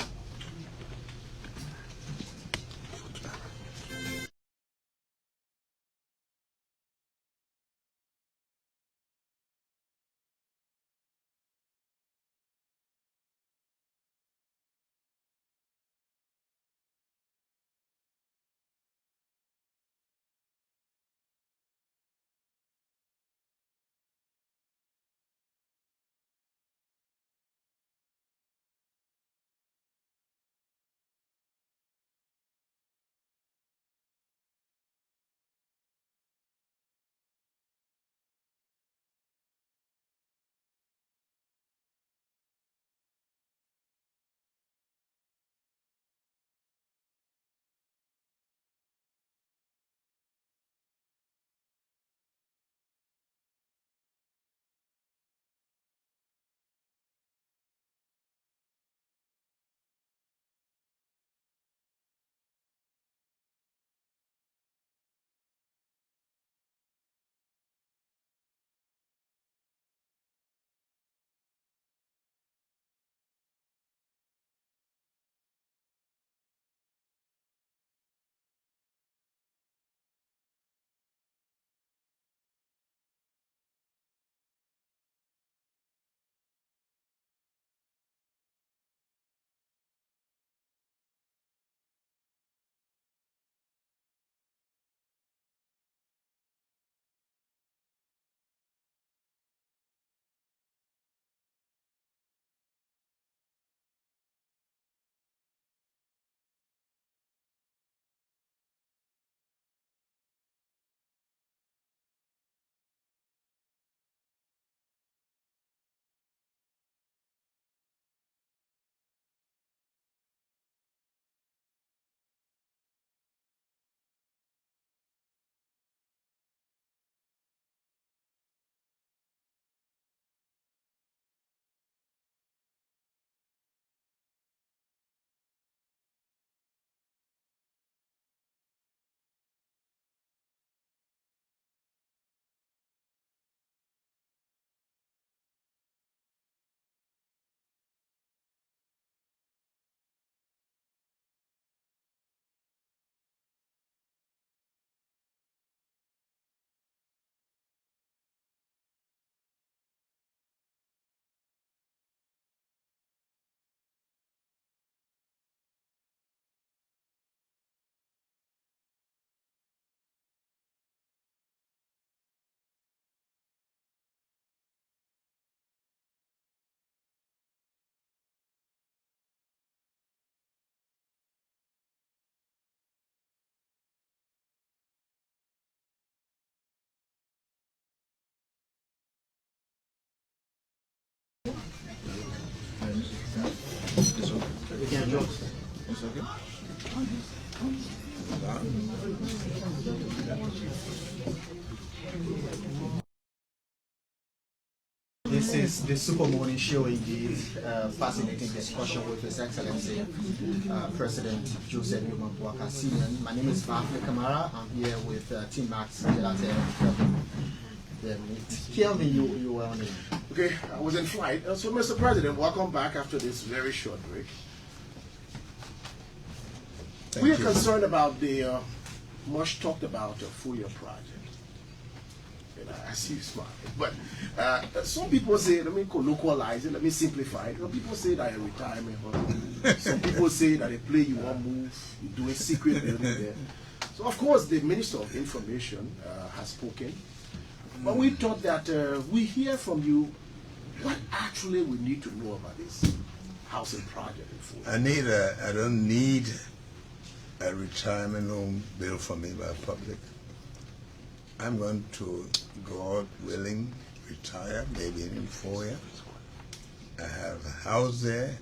This is the Super Morning Show indeed. Fascinating discussion with His Excellency President Joseph Nyuma Boakai. My name is Vafle Kamara. I'm here with Team Max Gelate and Kelvin, you were on it. Okay, I was in flight. So, Mr. President, welcome back after this very short break. We are concerned about the much talked about FOIA project. And I see you smiling. But some people say, let me colloquialize it, let me simplify it. Some people say that a retirement home. Some people say that a play you won't move, you're doing secret building there. So, of course, the Minister of Information has spoken. But we thought that we hear from you what actually we need to know about this housing project in FOIA. I don't need a retirement home built for me by the public. I'm going to, God willing, retire maybe in 4 years. I have a house there.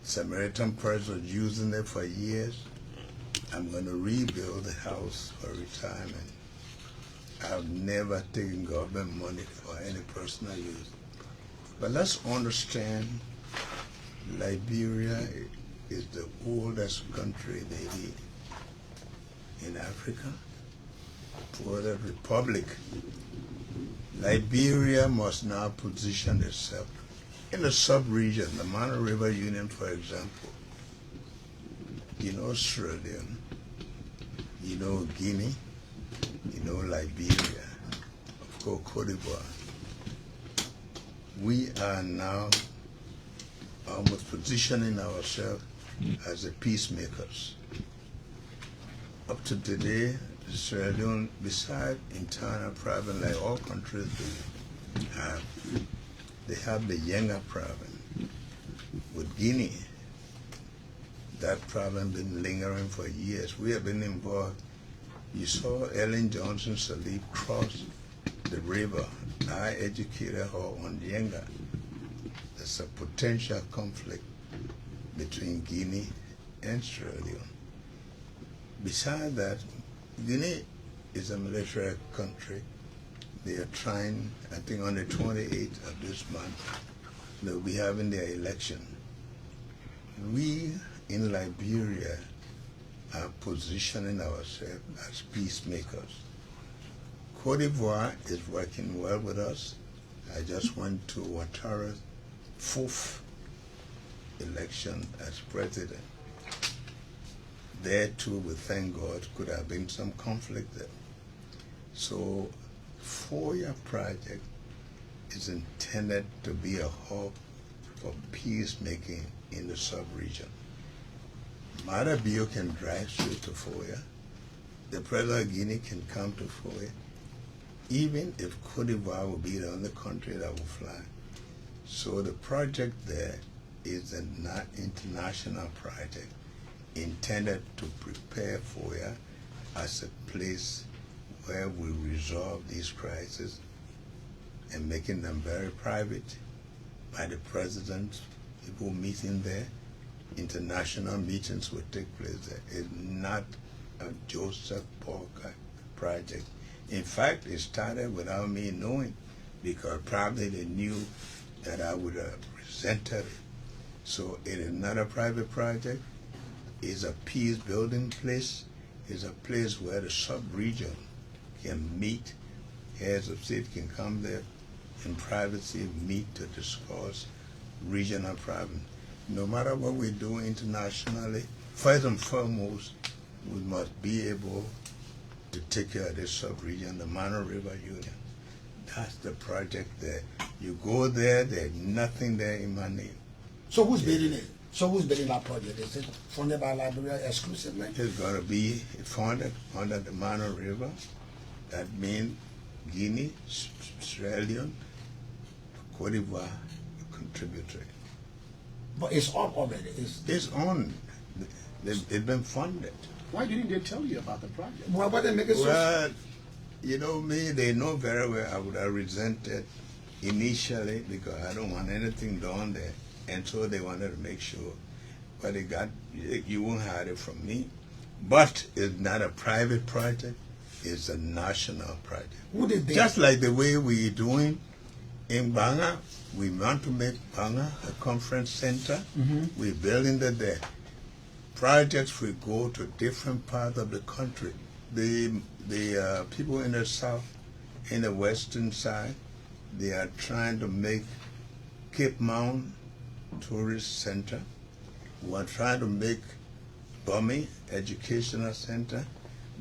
Samaritan person was using it for years. I'm going to rebuild the house for retirement. I've never taken government money for any personal use. But let's understand, Liberia is the oldest country maybe in Africa. For the republic, Liberia must now position itself in a sub-region, the Mano River Union, for example. You know Sierra Leone, you know Guinea, you know Liberia, of course Cote d'Ivoire. We are now almost positioning ourselves as the peacemakers. Up to today, Sierra Leone, besides internal problem like all countries they have the Yenga problem. With Guinea, that problem been lingering for years. We have been involved. You saw Ellen Johnson Sirleaf cross the river. I educated her on Yenga. There's a potential conflict between Guinea and Sierra Leone. Besides that, Guinea is a military country. They are trying, I think on the 28th of this month, they'll be having their election. We in Liberia are positioning ourselves as peacemakers. Cote d'Ivoire is working well with us. I just went to Ouattara's 4th election as president. There too, we thank God, could have been some conflict there. So, 4-year project is intended to be a hub for peacemaking in the sub-region. Mada Bio can drive straight to Foya. The President of Guinea can come to Foya. Even if Cote d'Ivoire will be the only country that will fly. So the project there is an international project intended to prepare Foya as a place where we resolve these crises and making them very private by the president, people meeting there, international meetings will take place there. It's not a Joseph Boakai project. In fact, it started without me knowing, because probably they knew that I would have presented it. So it is not a private project. It's a peace building place. It's a place where the sub-region can meet. Heads of state can come there in privacy, meet to discuss regional problems. No matter what we do internationally, first and foremost, we must be able to take care of this sub-region, the Mano River Union. That's the project there. You go there, there's nothing there in my name. So who's building it? So who's building that project? Is it funded by Liberia exclusively? It's going to be funded under the Mano River. That means Guinea, Sierra Leone, Cote d'Ivoire contributory. But it's on already. It's on. It's been funded. Why didn't they tell you about the project? Why they make it so? Well, you know me, they know very well I would have resented initially because I don't want anything done there. And so they wanted to make sure. But they got, you won't hide it from me. But it's not a private project, it's a national project. Who did they? Just like the way we're doing in Banga, we want to make Banga a conference center. We're building it there. Projects will go to different parts of the country. The people in the south, in the western side, they are trying to make Cape Mount Tourist Center. We are trying to make Bumi Educational Center,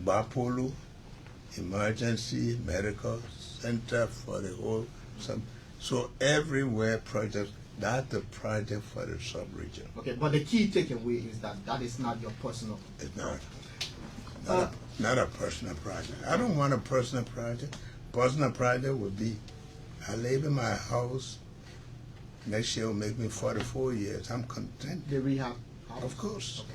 Bapolu Emergency Medical Center for the whole sub. So everywhere projects, that's the project for the sub-region. Okay, but the key takeaway is that that is not your personal. It's not a personal project. I don't want a personal project. Personal project would be, I live in my house. Next year will make me 44 years. I'm content. The rehab house? Of course. Okay.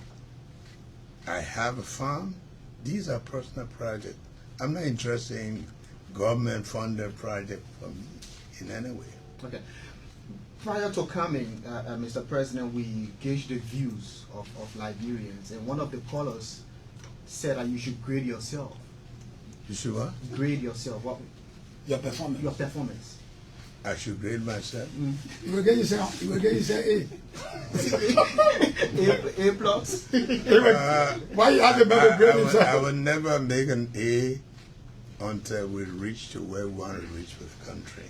I have a farm. These are personal projects. I'm not interested in government-funded projects for me in any way. Okay. Prior to coming, Mr. President, we gauged the views of Liberians, and one of the callers said that you should grade yourself. You should what? Grade yourself. What? Your performance. Your performance. I should grade myself. You will get yourself A. A plus. Why you have a better grade I will never make an A until we reach to where we want to reach with the country,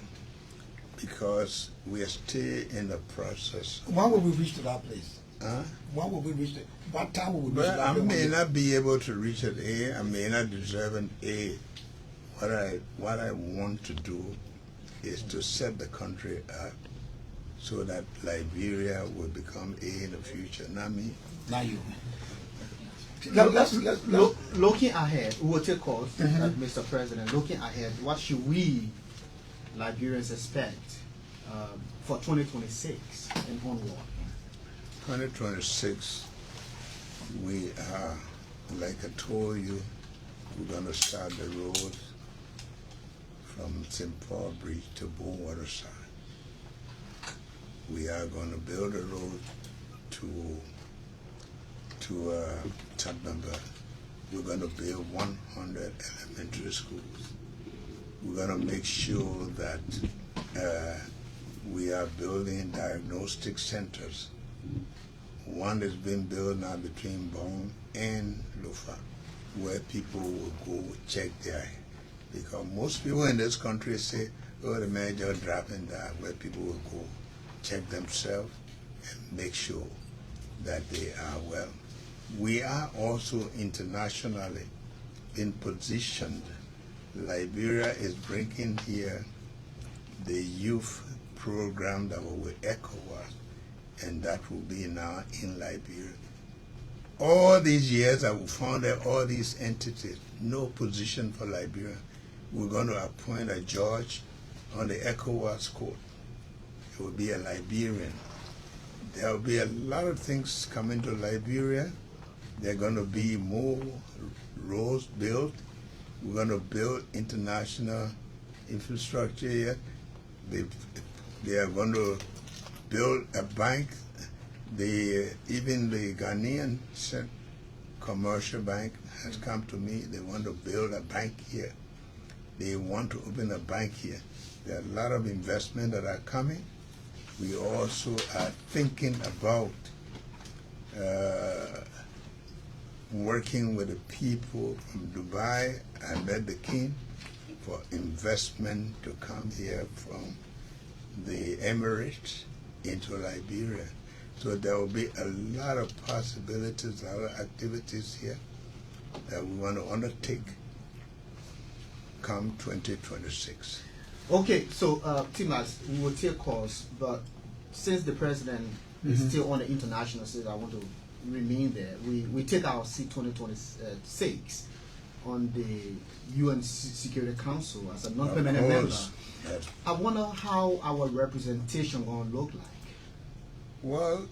because we are still in the process. When will we reach to that place? Huh? When will we reach to, what time will we reach Well, to I that may place? not be able to reach an A. I may not deserve an A. What I want to do is to set the country up so that Liberia will become A in the future, not me. Not you. Looking ahead, we will take calls, Mr. President. Looking ahead, what should we Liberians expect for 2026 and onward? 2026, we are, like I told you, we're going to start the road from St. Paul Bridge to Bonewater side. We are going to build a road to Tubnumber. We're going to build 100 elementary schools. We're going to make sure that we are building diagnostic centers. One is being built now between Bone and Lufa, where people will go check their, because most people in this country say, oh, the man just dropping down, where people will go check themselves and make sure that they are well. We are also internationally in positioned. Liberia is bringing here the youth program that was with ECOWAS, and that will be now in Liberia. All these years I founded all these entities, no position for Liberia. We're going to appoint a judge on the ECOWAS court. It will be a Liberian. There will be a lot of things coming to Liberia. There are going to be more roads built. We're going to build international infrastructure here. They are going to build a bank. Even the Ghanaian commercial bank has come to me. They want to build a bank here. They want to open a bank here. There are a lot of investment that are coming. We also are thinking about working with the people from Dubai. I met the king for investment to come here from the Emirates into Liberia. So there will be a lot of possibilities, a lot of activities here that we want to undertake come 2026. Okay, so Timas, we will take calls, but since the president is still on the international stage, I want to remain there. We take our seat 2026 on the UN Security Council as a non-permanent member. Yes. I wonder how our representation going to look like. Well,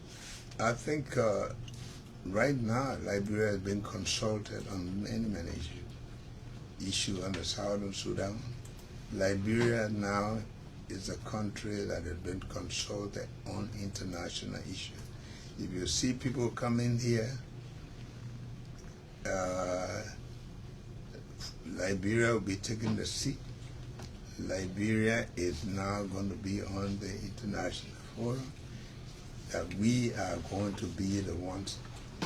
I think right now Liberia has been consulted on many issues on the Southern Sudan. Liberia now is a country that has been consulted on international issues. If you see people coming here, Liberia will be taking the seat. Liberia is now going to be on the international forum. That we are going to be the ones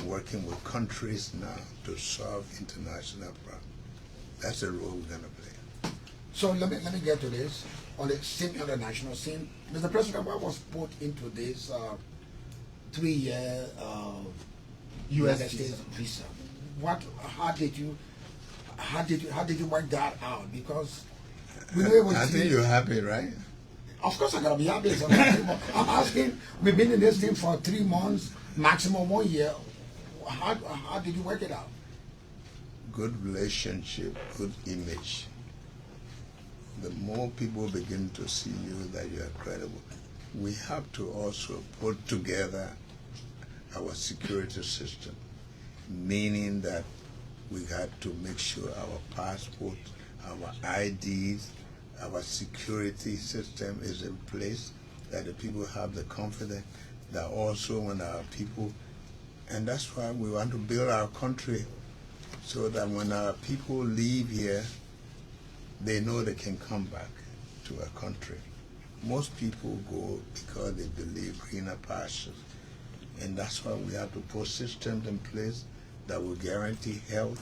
working with countries now to solve international problems. That's the role we're going to play. So let me get to this on the national scene. Mr. President, what was put into this 3-year US States visa? How did you work that out? Because we know it was. I think you're happy, right? Of course, I gotta be happy. I'm asking. We've been in this thing for 3 months, maximum 1 year. How did you work it out? Good relationship, good image. The more people begin to see you that you are credible, we have to also put together our security system. meaning that we got to make sure our passport, our IDs, our security system is in place, that the people have the confidence that also when our people, and that's why we want to build our country so that when our people leave here, they know they can come back to our country. Most people go because they believe greener pastures, and that's why we have to put systems in place that will guarantee health,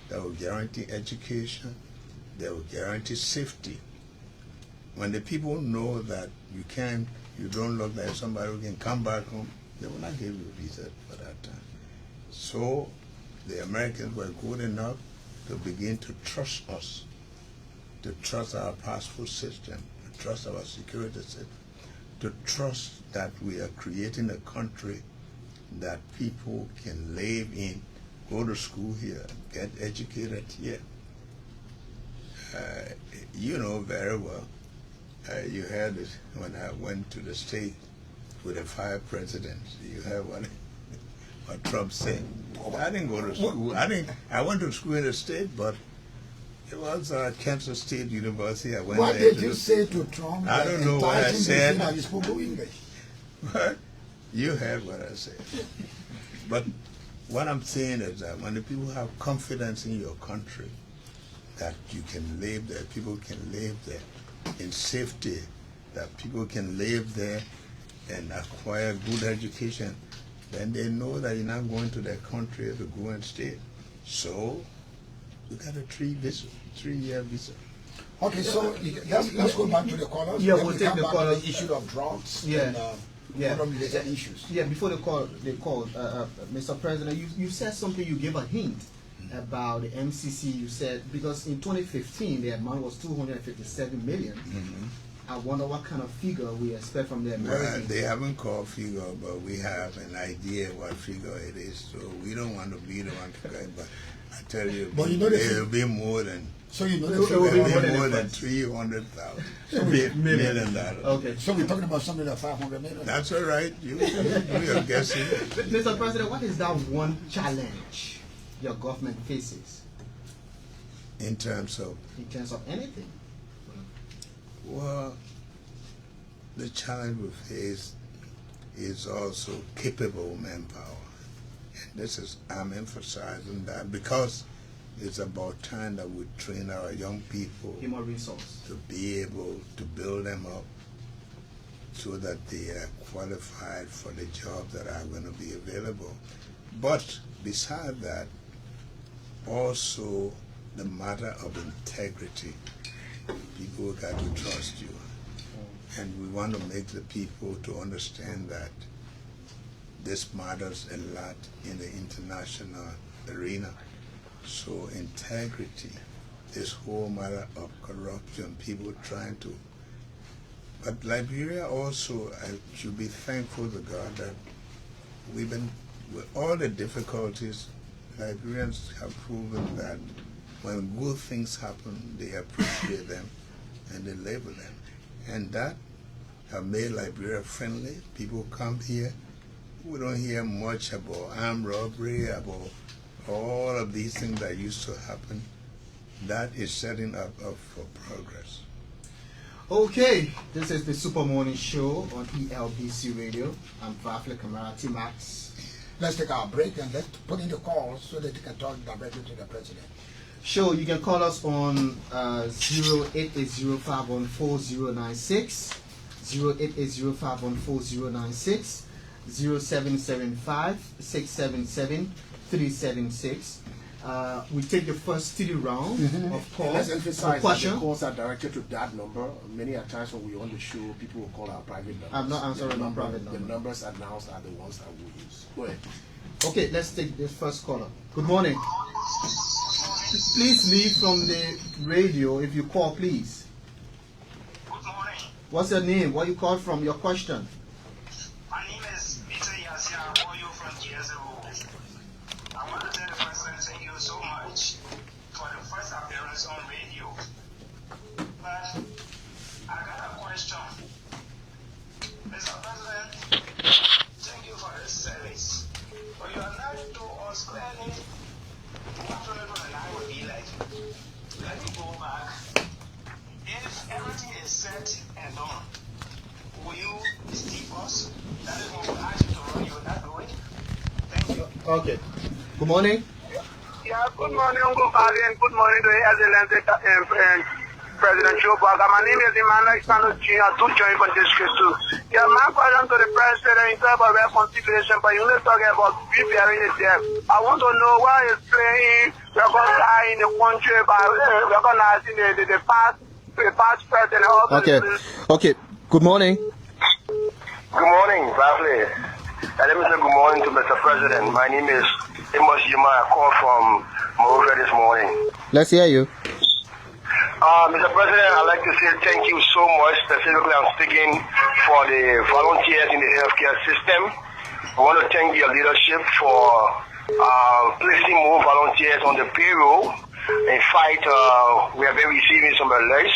that will guarantee education, that will guarantee safety. When the people know that you don't look like somebody who can come back home, they will not give you a visa for that time. So the Americans were good enough to begin to trust us, to trust our passport system, to trust our security system, to trust that we are creating a country that people can live in, go to school here, get educated here. You know very well, you heard it when I went to the state with the 5 presidents. You heard what Trump said. I didn't go to school. I went to school in the state, but it was Kansas State University. I went What there did you say to Trump? I don't know what I said. That you spoke English. What? You heard what I said. But what I'm saying is that when the people have confidence in your country, that you can live there, people can live there in safety, that people can live there and acquire good education, then they know that you're not going to their country to go and stay. So you got a 3-year visa. Okay, so let's go back to the callers. Yeah, Then we'll we take come the back to callers. the issue of drugs Yeah. and other related issues. Yeah, before they called, Mr. President, you said something, you gave a hint about the MCC. You said, because in 2015, the amount was 257 million. I wonder what kind of figure we expect from the Americans. Well, they haven't called figure, but we have an idea what figure it is. So we don't want to be the one to guide, but I tell you, But you know it'll be more than. So you know the It'll figure. be more than $300,000 million. Okay. So we're talking about something like 500 million. That's all right. You are guessing. Mr. President, what is that one challenge your government faces In terms of, anything? well, the challenge we face is also capable manpower. And I'm emphasizing that because it's about time that we train our young people Human resource. to be able to build them up so that they are qualified for the jobs that are going to be available. But beside that, also the matter of integrity. People got to trust you. And we want to make the people to understand that this matters a lot in the international arena. So integrity, this whole matter of corruption, people trying to. But Liberia also, I should be thankful to God that we've been, with all the difficulties, Liberians have proven that when good things happen, they appreciate them and they live with them. And that have made Liberia friendly. People come here. We don't hear much about armed robbery, about all of these things that used to happen. That is setting up for progress. Okay, this is the Super Morning Show on ELBC Radio. I'm Vafle Kamara T-Max. Let's take our break and let's put in the calls so that they can talk directly to the president. Sure, you can call us on 0880-514-096, 0880-514-096, 0775-677-376. We take the first 3 round of calls. Let's emphasize that question. the calls are directed to that number. Many a times when we're on the show, people will call our private numbers. I'm not answering on private The number. numbers announced are the ones that we use. Go ahead. Okay, let's take this first caller. Good morning. Please leave from the radio if you call, please. Good morning. What's your name? Where you call from? Your question. My name is Peter Yasia. I call you from GSO. I want to tell the president thank you so much for the first appearance on radio. But I got a question. Mr. President, thank you for the service. But you are not told us clearly Okay. Good morning. Yeah, good morning, Uncle Paddy, and good morning to Excellency President Joe Boakai. My name is Emmanuel Sano Jr., to join from District 2. Yeah, my question to the President is about reconciliation, but you only talking about preparing itself. I want to know why is playing reconciling the country by recognizing the past president. Okay. Good morning. Good morning, Bradley. Let me say good morning to Mr. President. My name is Nyuma. I called from Monrovia this morning. Let's hear you. Mr. President, I'd like to say thank you so much. Specifically, I'm speaking for the volunteers in the healthcare system. I want to thank your leadership for placing more volunteers on the payroll. In fact, we have been receiving some alerts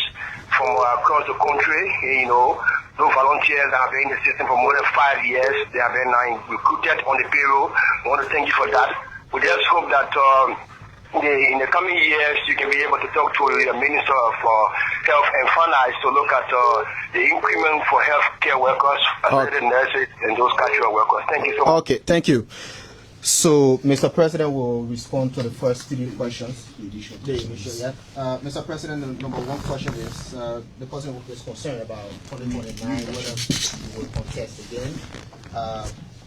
from across the country. You know, those volunteers that have been in the system for more than 5 years, they have been recruited on the payroll. I want to thank you for that. We just hope that in the coming years, you can be able to talk to the Minister of Health and Finance to look at the increment for healthcare workers, accredited nurses, and those casual workers. Thank you so much. Okay, thank you. So, Mr. President will respond to the first 3 questions. Mr. President, the number 1 question is, the President is concerned about 2029, whether you will contest again.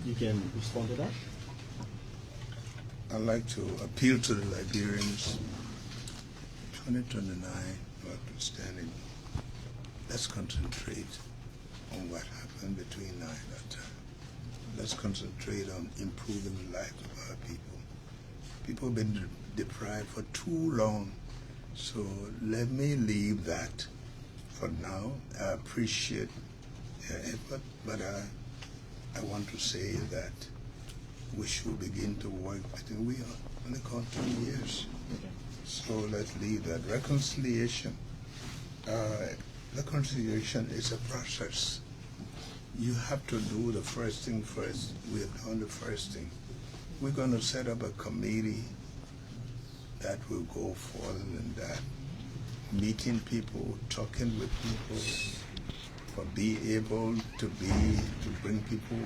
You can respond to that. I'd like to appeal to the Liberians, 2029 notwithstanding, let's concentrate on what happened between now and that time. Let's concentrate on improving the lives of our people. People have been deprived for too long, so let me leave that for now. I appreciate your effort, but I want to say that we should begin to work. I think we are only got 2 years. So let's leave that. Reconciliation is a process. You have to do the first thing first. We have done the first thing. We're going to set up a committee that will go further than that. Meeting people, talking with people, for being able to bring people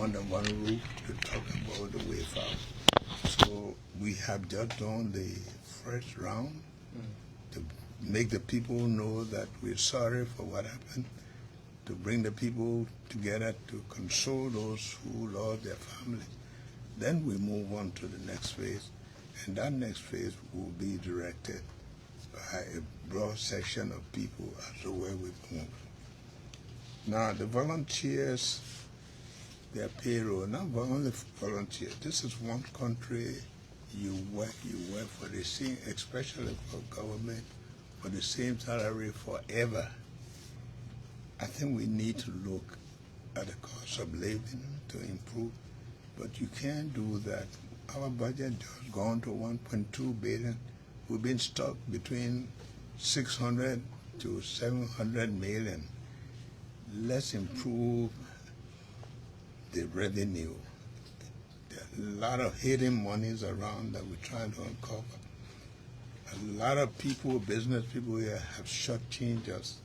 under one roof to talk about the way forward. So we have just done the first round to make the people know that we're sorry for what happened, to bring the people together to console those who lost their family. Then we move on to the next phase, and that next phase will be directed by a broad section of people as to where we move. Now, the volunteers, their payroll, not only volunteers, this is one country you work for the same, especially for government, for the same salary forever. I think we need to look at the cost of living to improve, but you can't do that. Our budget just gone to 1.2 billion. We've been stuck between 600 to 700 million. Let's improve the revenue. There are a lot of hidden monies around that we're trying to uncover. A lot of people, business people here have shortchanged us.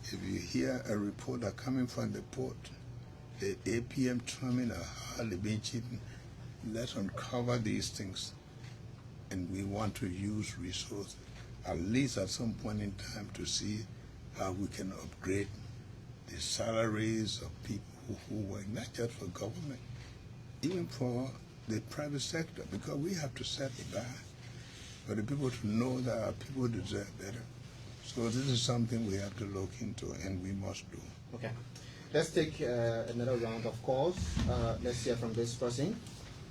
If you hear a reporter coming from the port, the APM terminal hardly been cheating, let's uncover these things. And we want to use resources, at least at some point in time, to see how we can upgrade the salaries of people who work, not just for government, even for the private sector, because we have to set the bar for the people to know that our people deserve better. So this is something we have to look into, and we must do. Okay. Let's take another round of calls. Let's hear from this person.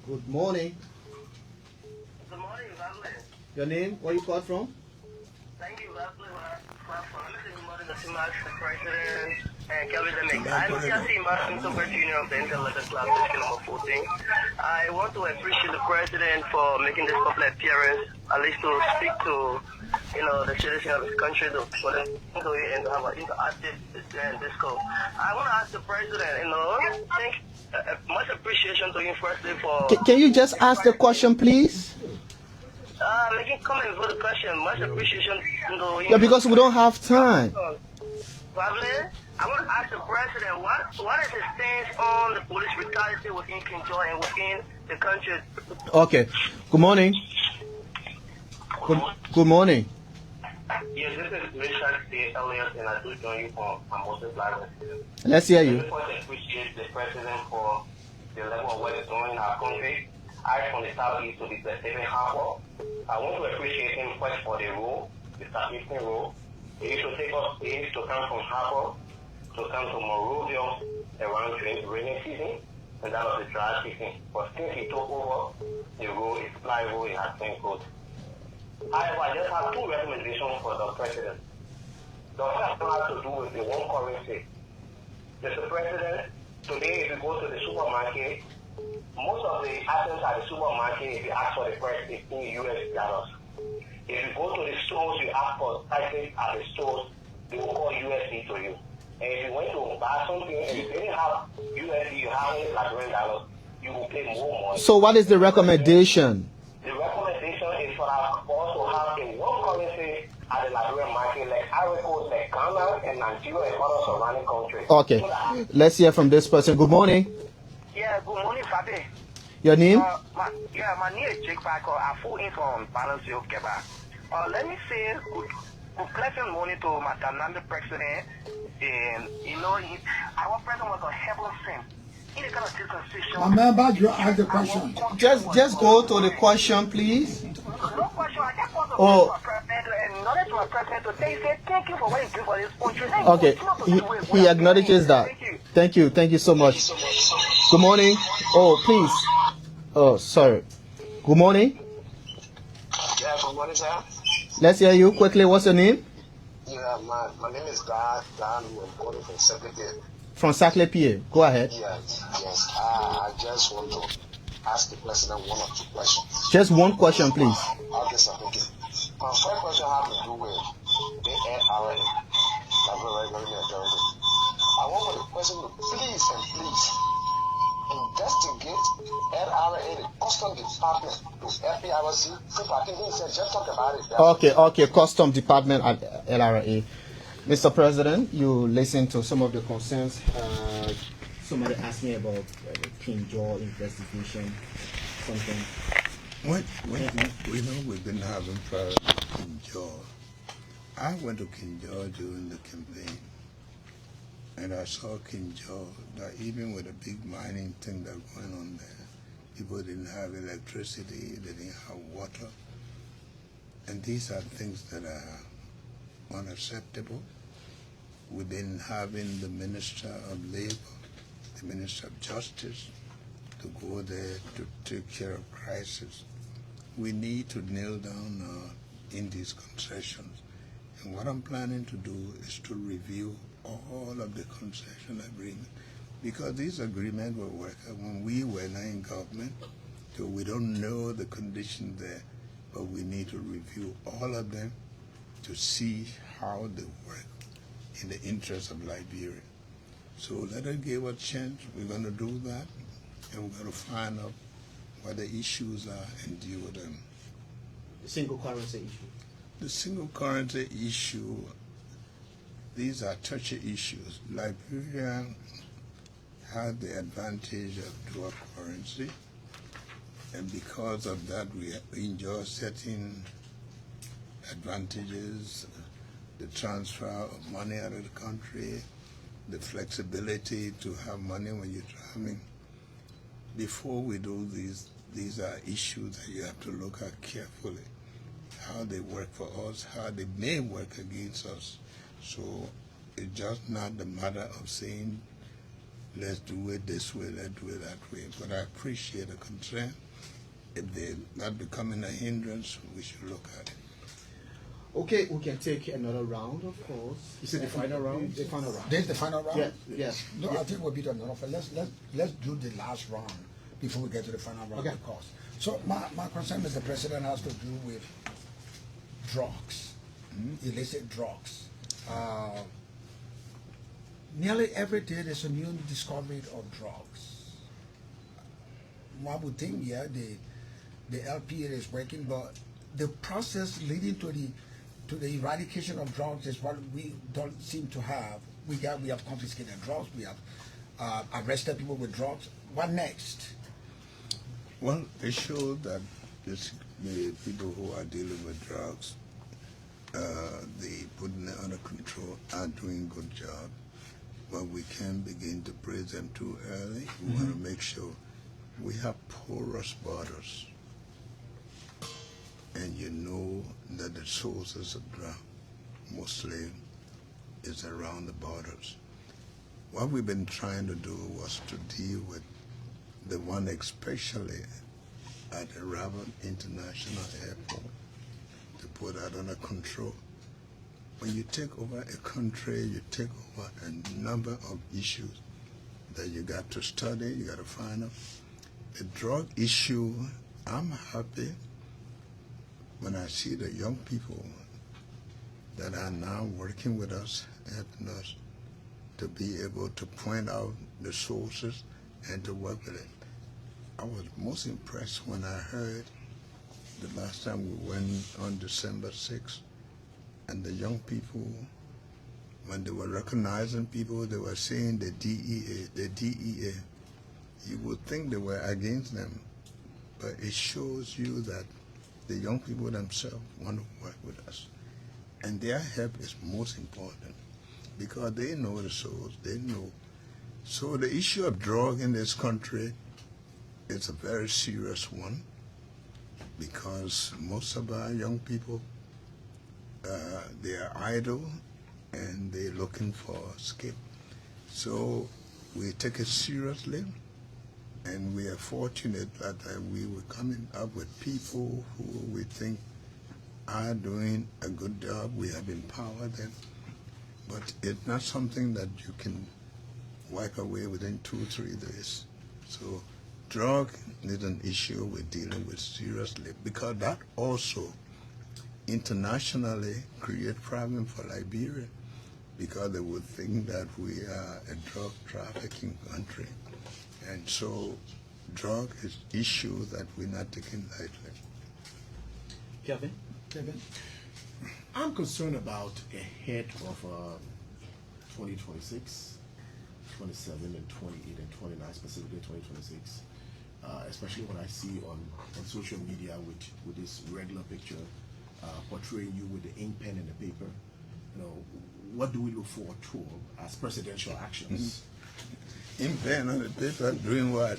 Good morning. Good morning, Bradley. Your name? Where you called from? Thank you, Bradley. Good morning, the President and Kelvin Demick. I'm Jesse Martin, Super Junior of the Inter-Letter Club, number 14. I want to appreciate the President for making this public appearance, at least to speak to, the citizens of this country, for them to and to have an interactive discourse. I want to ask the President, much appreciation to him firstly for... Can you just ask the question, please? Making comment for the question, much appreciation to him. Yeah, because we don't have time. Probably, I want to ask the President, what is his stance on the police brutality within Kinjoy and within the country. Okay. Good morning. Good morning. Yes, this is Richard C. Elliott, and I do join you for Moses Live. Let's hear you. I just want to appreciate the president for the level of what he's doing in our country. I, from the southeast to the Pacific Harbor, I want to appreciate him first for the role, the southeastern role. He used to take us, he used to come from Harbor to come to Monrovia around during the rainy season, and that was the dry season. But since he took over, the road is fly road, it has been good. However, I just have two recommendations for the president. The first one has to do with the one currency. Mr. President, today if you go to the supermarket, most of the items at the supermarket, if you ask for the price, it's in US dollars. If you go to the stores, you ask for prices at the stores, they will call USD to you. And if you went to buy something and you didn't have USD, you have it like $20, you will pay more money. So what is the recommendation? The recommendation is for us to have a one currency at the Liberian market, like Ivory Coast, like Ghana and Nigeria and other surrounding countries. Okay. Let's hear from this person. Good morning. Yeah, good morning, Fabi. Your name? My name is Jake Packer. I flew in from Balanceo, Quebec. Let me say good pleasant morning to Madam Nanda President. And, you know, our president was a heaven sent. In the kind of dispensation. My member, you ask the question. Just go to the question, please. No question. I just want to go to a president and knowledge to a president to say thank you for what you do for this country. Okay. He acknowledges that. Thank you. Thank you so much. Good morning. Oh, please. Oh, sorry. Good morning. Yeah, good morning, sir. Let's hear you quickly. What's your name? Yeah, my name is Dan. I'm calling from Secretary. From Saclay, PA. Go ahead. Yes. I just want to ask the president one or two questions. Just one question, please. Okay, sir. Okay. My first question has to do with the NRA. I want the president to please investigate NRA, the custom department, to FPRC. I think he said just talk about it. Okay. Custom department at LRA. Mr. President, you listen to some of the concerns. Somebody asked me about the King George investigation, something. We've been having problems with King George. I went to King George during the campaign, and I saw King George that even with a big mining thing that's going on there, people didn't have electricity, they didn't have water, and these are things that are unacceptable. We've been having the Minister of Labor, the Minister of Justice, to go there to take care of crisis. We need to nail down in these concessions. And what I'm planning to do is to review all of the concession agreements, because these agreements were working when we were not in government, so we don't know the condition there, but we need to review all of them to see how they work in the interest of Liberia. So let us give a chance. We're going to do that, and we're going to find out what the issues are and deal with them. The single currency issue. The single currency issue, these are touchy issues. Liberia had the advantage of dual currency, and because of that we enjoy certain advantages, the transfer of money out of the country, the flexibility to have money when you're traveling. Before we do these are issues that you have to look at carefully, how they work for us, how they may work against us. So it's just not the matter of saying, let's do it this way, let's do it that way. But I appreciate the concern. If they're not becoming a hindrance, we should look at it. Okay, we can take another round, of course. Is it the final round? The final round. This is the final round? Yes. No, I think we'll be done. Let's do the last round before we get to the final round. Okay. Of course. So my concern, Mr. President, has to do with drugs, illicit drugs. Nearly every day there's a new discovery of drugs. One would think, yeah, the LPA is working, but the process leading to the eradication of drugs is what we don't seem to have. We have confiscated drugs. We have arrested people with drugs. What next? Well, it shows that the people who are dealing with drugs, they putting it under control, are doing a good job. But we can't begin to praise them too early. We want to make sure we have porous borders. And you know that the sources of drug mostly is around the borders. What we've been trying to do was to deal with the one especially at the Rabat International Airport, to put that under control. When you take over a country, you take over a number of issues that you got to study, you got to find out. The drug issue, I'm happy when I see the young people that are now working with us, helping us to be able to point out the sources and to work with it. I was most impressed when I heard the last time we went on December 6th, and the young people, when they were recognizing people, they were saying the DEA, the DEA. You would think they were against them, but it shows you that the young people themselves want to work with us. And their help is most important because they know the source, they know. So the issue of drug in this country is a very serious one because most of our young people, they are idle and they're looking for escape. So we take it seriously, and we are fortunate that we were coming up with people who we think are doing a good job. We have empowered them, but it's not something that you can wipe away within 2-3 days. So drug is an issue we're dealing with seriously because that also internationally create problem for Liberia because they would think that we are a drug trafficking country. And so drug is issue that we're not taking lightly. Kevin, I'm concerned about ahead of 2026, 27 and 28 and 29, specifically 2026, especially when I see on social media with this regular picture portraying you with the ink pen and the paper. You know, what do we look forward to as presidential actions? Ink pen on the paper doing what?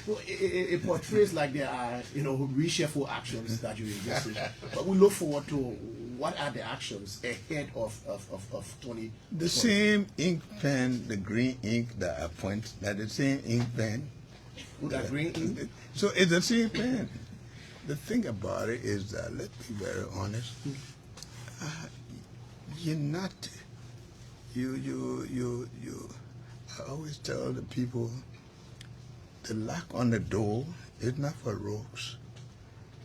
Well, it portrays like there are, reshuffle actions that you invest in. But we look forward to what are the actions ahead of 20. The same ink pen, the green ink that I point, that the same ink pen. With that green ink? So it's the same pen. The thing about it is that, let's be very honest, you're not, I always tell the people, the lock on the door is not for rogues,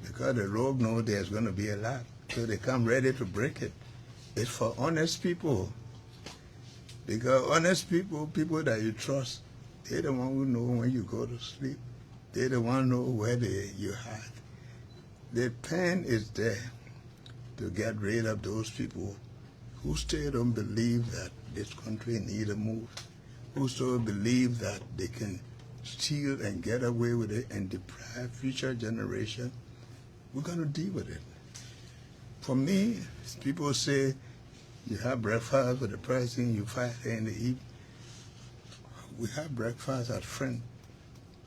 because the rogue knows there's going to be a lock, so they come ready to break it. It's for honest people, because honest people, people that you trust, they're the one who know when you go to sleep. They're the one who know where you hide. The pen is there to get rid of those people who still don't believe that this country needs a move, who still believe that they can steal and get away with it and deprive future generation. We're going to deal with it. For me, people say, you have breakfast with the president, you fight in the evening. We have breakfast as friends,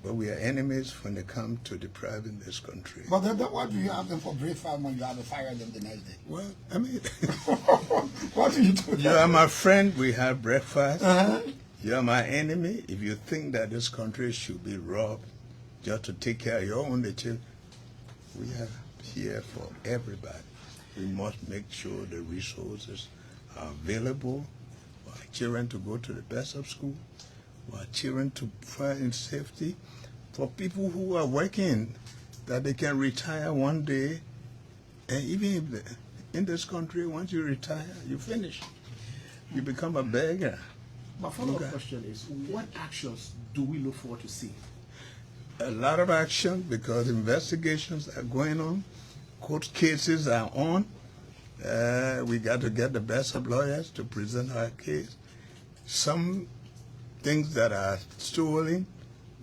but we are enemies when it comes to depriving this country. But then what do you have them for breakfast when you have to fire them the next day? Well, I mean, What do you do? you are my friend, we have breakfast. You are my enemy. If you think that this country should be robbed just to take care of your own children, we are here for everybody. We must make sure the resources are available for our children to go to the best of school, for our children to find safety, for people who are working, that they can retire one day. And even if in this country, once you retire, you finish. You become a beggar. My follow-up question is, what actions do we look forward to see? A lot of action, because investigations are going on, court cases are on. We got to get the best of lawyers to present our case. Some things that are stolen,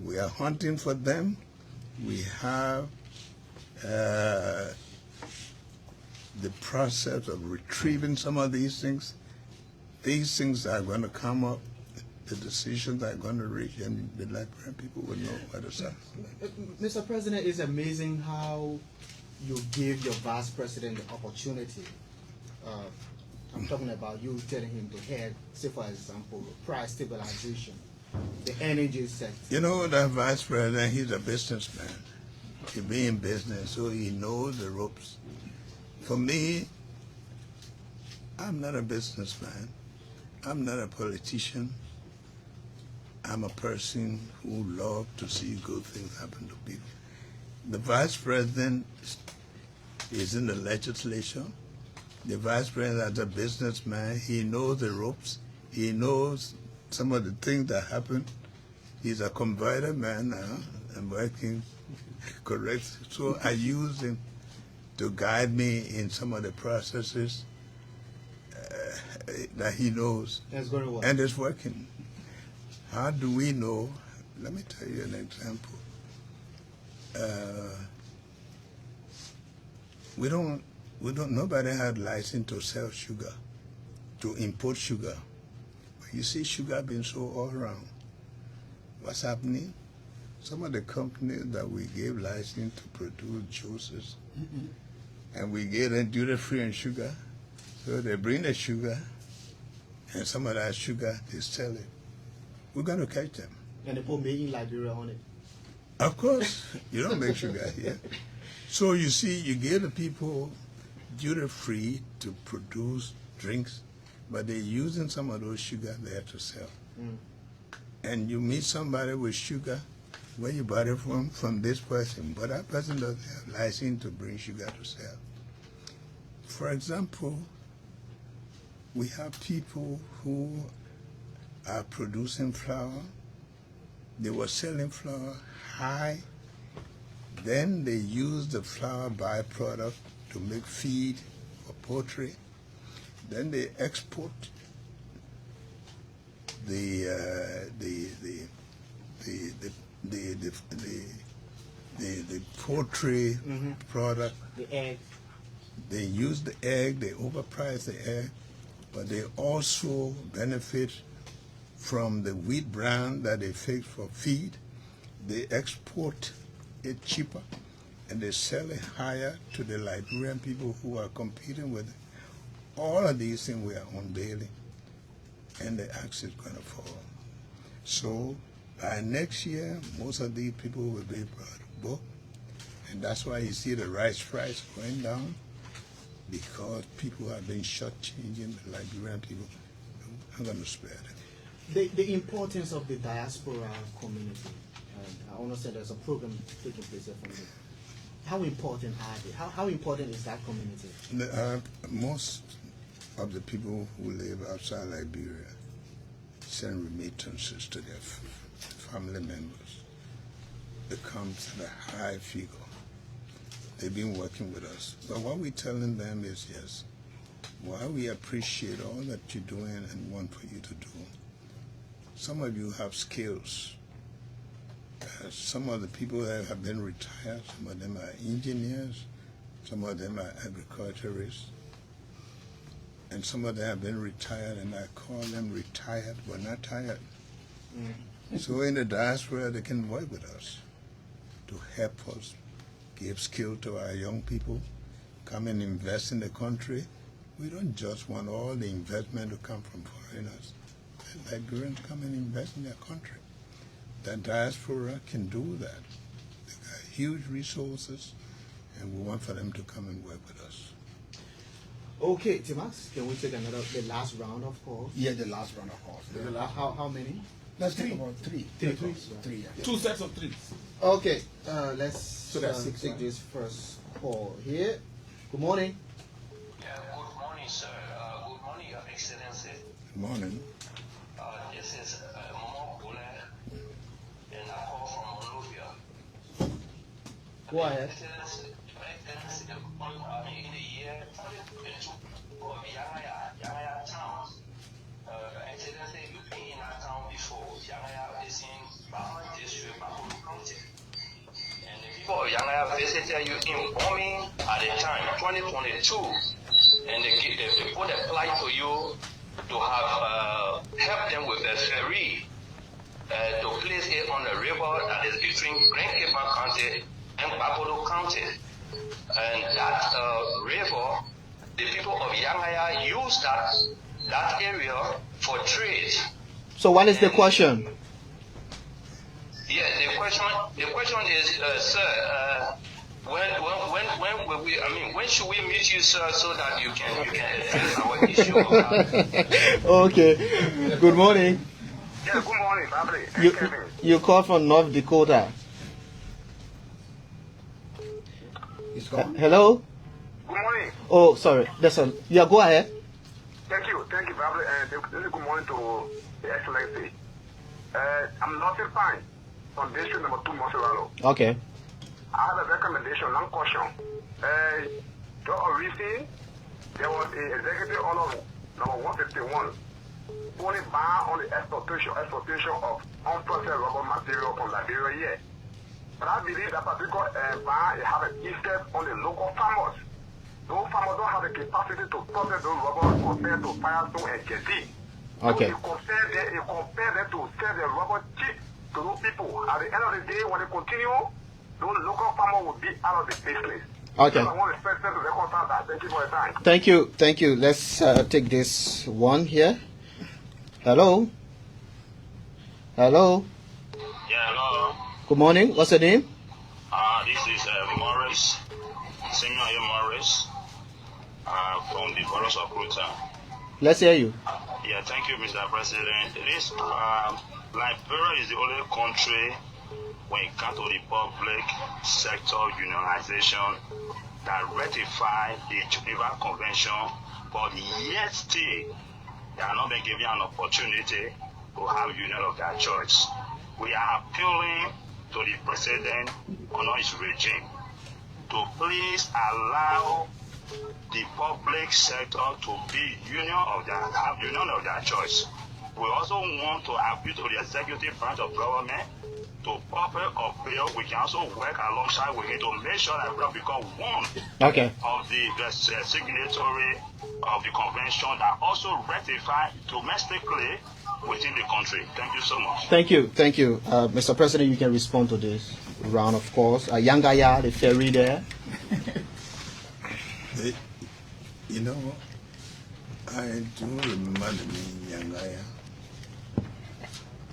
we are hunting for them. we have the process of retrieving some of these things. These things are going to come up, the decisions are going to reach, and the Liberian people will know what to say. Mr. President, it's amazing how you give your vice president the opportunity. I'm talking about you telling him to head, say for example, price stabilization, the energy sector. You know, that vice president, he's a businessman. He be in business, so he knows the ropes. For me, I'm not a businessman. I'm not a politician. I'm a person who loves to see good things happen to people. The vice president is in the legislature. The vice president, as a businessman, he knows the ropes. He knows some of the things that happen. He's a converted man now and working correct. So I use him to guide me in some of the processes that he knows. That's very well. And it's working. How do we know? Let me tell you an example. Nobody had license to sell sugar, to import sugar. But you see sugar being sold all around. What's happening? Some of the companies that we gave license to produce juices, and we gave them duty-free on sugar, so they bring the sugar, and some of that sugar, they sell it. We're going to catch them. And they put made in Liberia on it. Of course, you don't make sugar here. So you see, you give the people duty-free to produce drinks, but they're using some of those sugar there to sell. And you meet somebody with sugar, where you bought it from this person, but that person doesn't have license to bring sugar to sell. For example, we have people who are producing flour. They were selling flour high. Then they use the flour byproduct to make feed for poultry. Then they export the poultry product. The egg. They use the egg, they overprice the egg, but they also benefit from the wheat bran that they fix for feed. They export it cheaper and they sell it higher to the Liberian people who are competing with it. All of these things we are unveiling, and the axe is going to fall. So by next year, most of these people will be brought to book, and that's why you see the rice price going down, because people have been shortchanging the Liberian people. I'm going to spare them. The importance of the diaspora community. I understand there's a program taking place here from you. How important are they? How important is that community? Most of the people who live outside Liberia send remittances to their family members. It comes at a high figure. They've been working with us. But what we're telling them is, yes, while we appreciate all that you're doing and want for you to do, some of you have skills. Some of the people that have been retired, some of them are engineers, some of them are agriculturists, and some of them have been retired, and I call them retired but not tired. So in the diaspora, they can work with us to help us give skill to our young people, come and invest in the country. We don't just want all the investment to come from foreigners. The Liberians come and invest in their country. The diaspora can do that. They got huge resources, and we want for them to come and work with us. Okay, Timax, can we take the last round of calls? Yeah, the last round of calls. How many? Let's take about three. Three, yeah. 2 sets of 3. Okay, let's that's 6, take right? this first call here. Good morning. Yeah, good morning, sir. Good morning, Your Excellency. Good morning. This is Nyuma Boakai, and I call from Monrovia. Go ahead. Excellency, in the year 2022, of Yangaya town, Excellency, you've been in our town before. Yangaya is in Bahama District, Bahama County. And the tell you informing at the time, 2022, and they put a plight to you to have help them with a ferry to place it on the river that is between Grand Cape County and Bakodo County. And that river, the people of Yangaya use that area for trade. So what is the question? Yeah, the question is, sir, when will we? I mean, when should we meet you, sir, so that you can address our issue? Okay. Good morning. Yeah, good morning, Babri. You called from North Dakota. He's gone. Hello? Good morning. Oh, sorry. Yeah, go ahead. Thank you, Babri, and good morning to the Excellency. I'm notifying from district number 2, Moseralo. Okay. I have a recommendation, long question. Recently, there was an executive order number 151, only ban on the exportation of unprocessed rubber material from Liberia here. But I believe that particular ban has an effect on the local farmers. Those farmers don't have the capacity to process those rubber compared to Firestone and Jesse. Okay. So you compare them to sell the rubber cheap to those people. At the end of the day, when they continue, those local farmers will be out of the business. Okay. So I want to expect them to reconcile that. Thank you for your time. Thank you. Let's take this one here. Hello? Hello? Yeah, hello. Good morning. What's your name? This is Morris, Samuel Morris, from the Boroughs of Ruta. Let's hear you. Yeah, thank you, Mr. President. This Liberia is the only country when it comes to the public sector unionization that ratified the Geneva Convention, but yet still they are not being given an opportunity to have union of their choice. We are appealing to the president under his regime to please allow the public sector to be have union of their choice. We also want to appeal to the executive branch of government to properly appeal. We can also work alongside with it to make sure that we become one of the signatory of the convention that also ratify domestically within the country. Thank you so much. Thank you. Mr. President, you can respond to this round, of course. Yangaya, the ferry there. You know, I do remember the name Yangaya.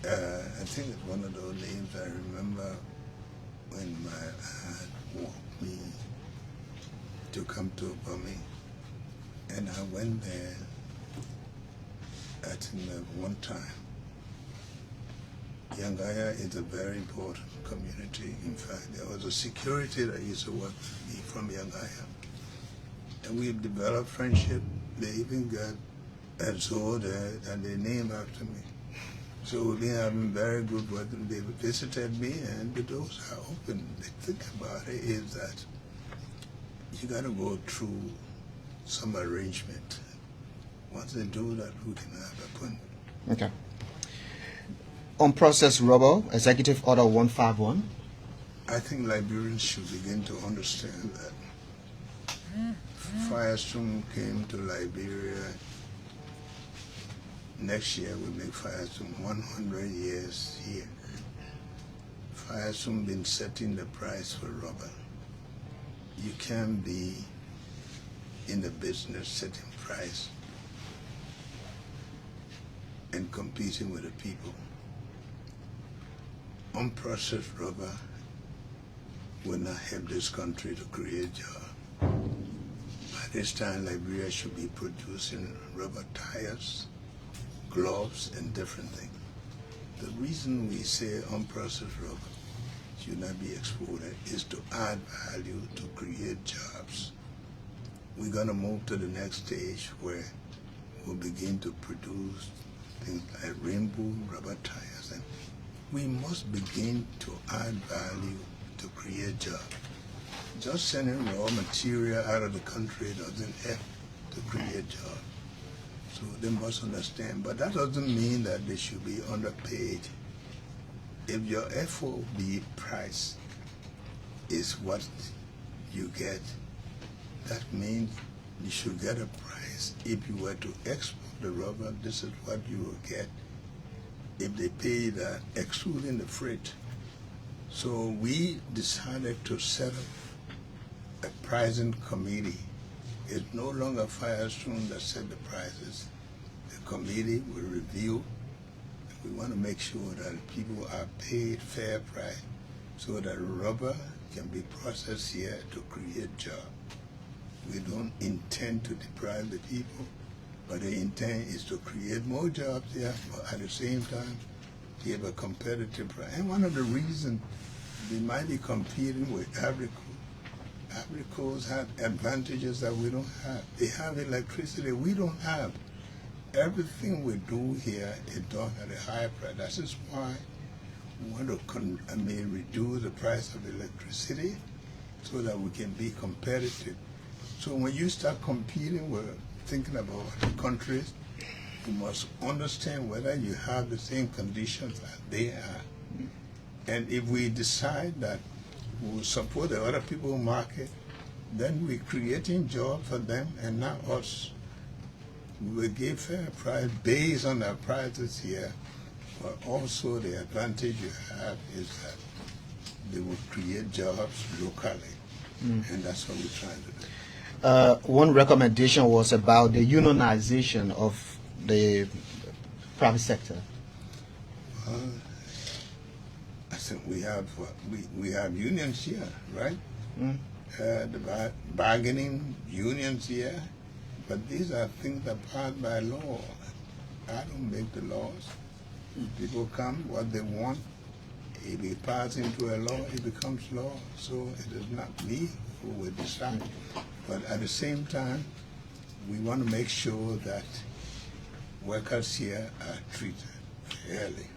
I think it's one of those names I remember when my aunt walked me to come to Bami. And I went there, I think one time. Yangaya is a very important community. In fact, there was a security that used to work with me from Yangaya. And we've developed friendship. They even got a zoo there and they named after me. So we've been having very good work. They visited me and the doors are open. The thing about it is that you got to go through some arrangement. Once they do that, we can have a point. Okay. Unprocessed rubber, Executive Order 151. I think Liberians should begin to understand that Firestone came to Liberia. Next year we make Firestone 100 years here. Firestone been setting the price for rubber. You can't be in the business setting price and competing with the people. Unprocessed rubber will not help this country to create jobs. By this time, Liberia should be producing rubber tires, gloves, and different things. The reason we say unprocessed rubber should not be exported is to add value to create jobs. We're going to move to the next stage where we'll begin to produce things like rainbow rubber tires, and we must begin to add value to create jobs. Just sending raw material out of the country doesn't help to create jobs. So they must understand. But that doesn't mean that they should be underpaid. If your FOB price is what you get, that means you should get a price. If you were to export the rubber, this is what you will get if they pay that, excluding the freight. So we decided to set up a pricing committee. It's no longer Firestone that set the prices. The committee will review. We want to make sure that people are paid fair price so that rubber can be processed here to create jobs. We don't intend to deprive the people, but the intent is to create more jobs here, but at the same time, give a competitive price. And one of the reasons we might be competing with Ivory Coast. Ivory Coast have advantages that we don't have. They have electricity we don't have. Everything we do here is done at a higher price. That is why we want to reduce the price of electricity so that we can be competitive. So when you start competing, we're thinking about countries, you must understand whether you have the same conditions as they are. And if we decide that we will support the other people's market, then we're creating jobs for them and not us. We will give fair price based on our prices here, but also the advantage you have is that they will create jobs locally. And that's what we're trying to do. One recommendation was about the unionization of the private sector. I think we have unions here, right? The bargaining unions here, but these are things that pass by law. I don't make the laws. People come, what they want. If it passes into a law, it becomes law. So it is not me who will decide. But at the same time, we want to make sure that workers here are treated fairly.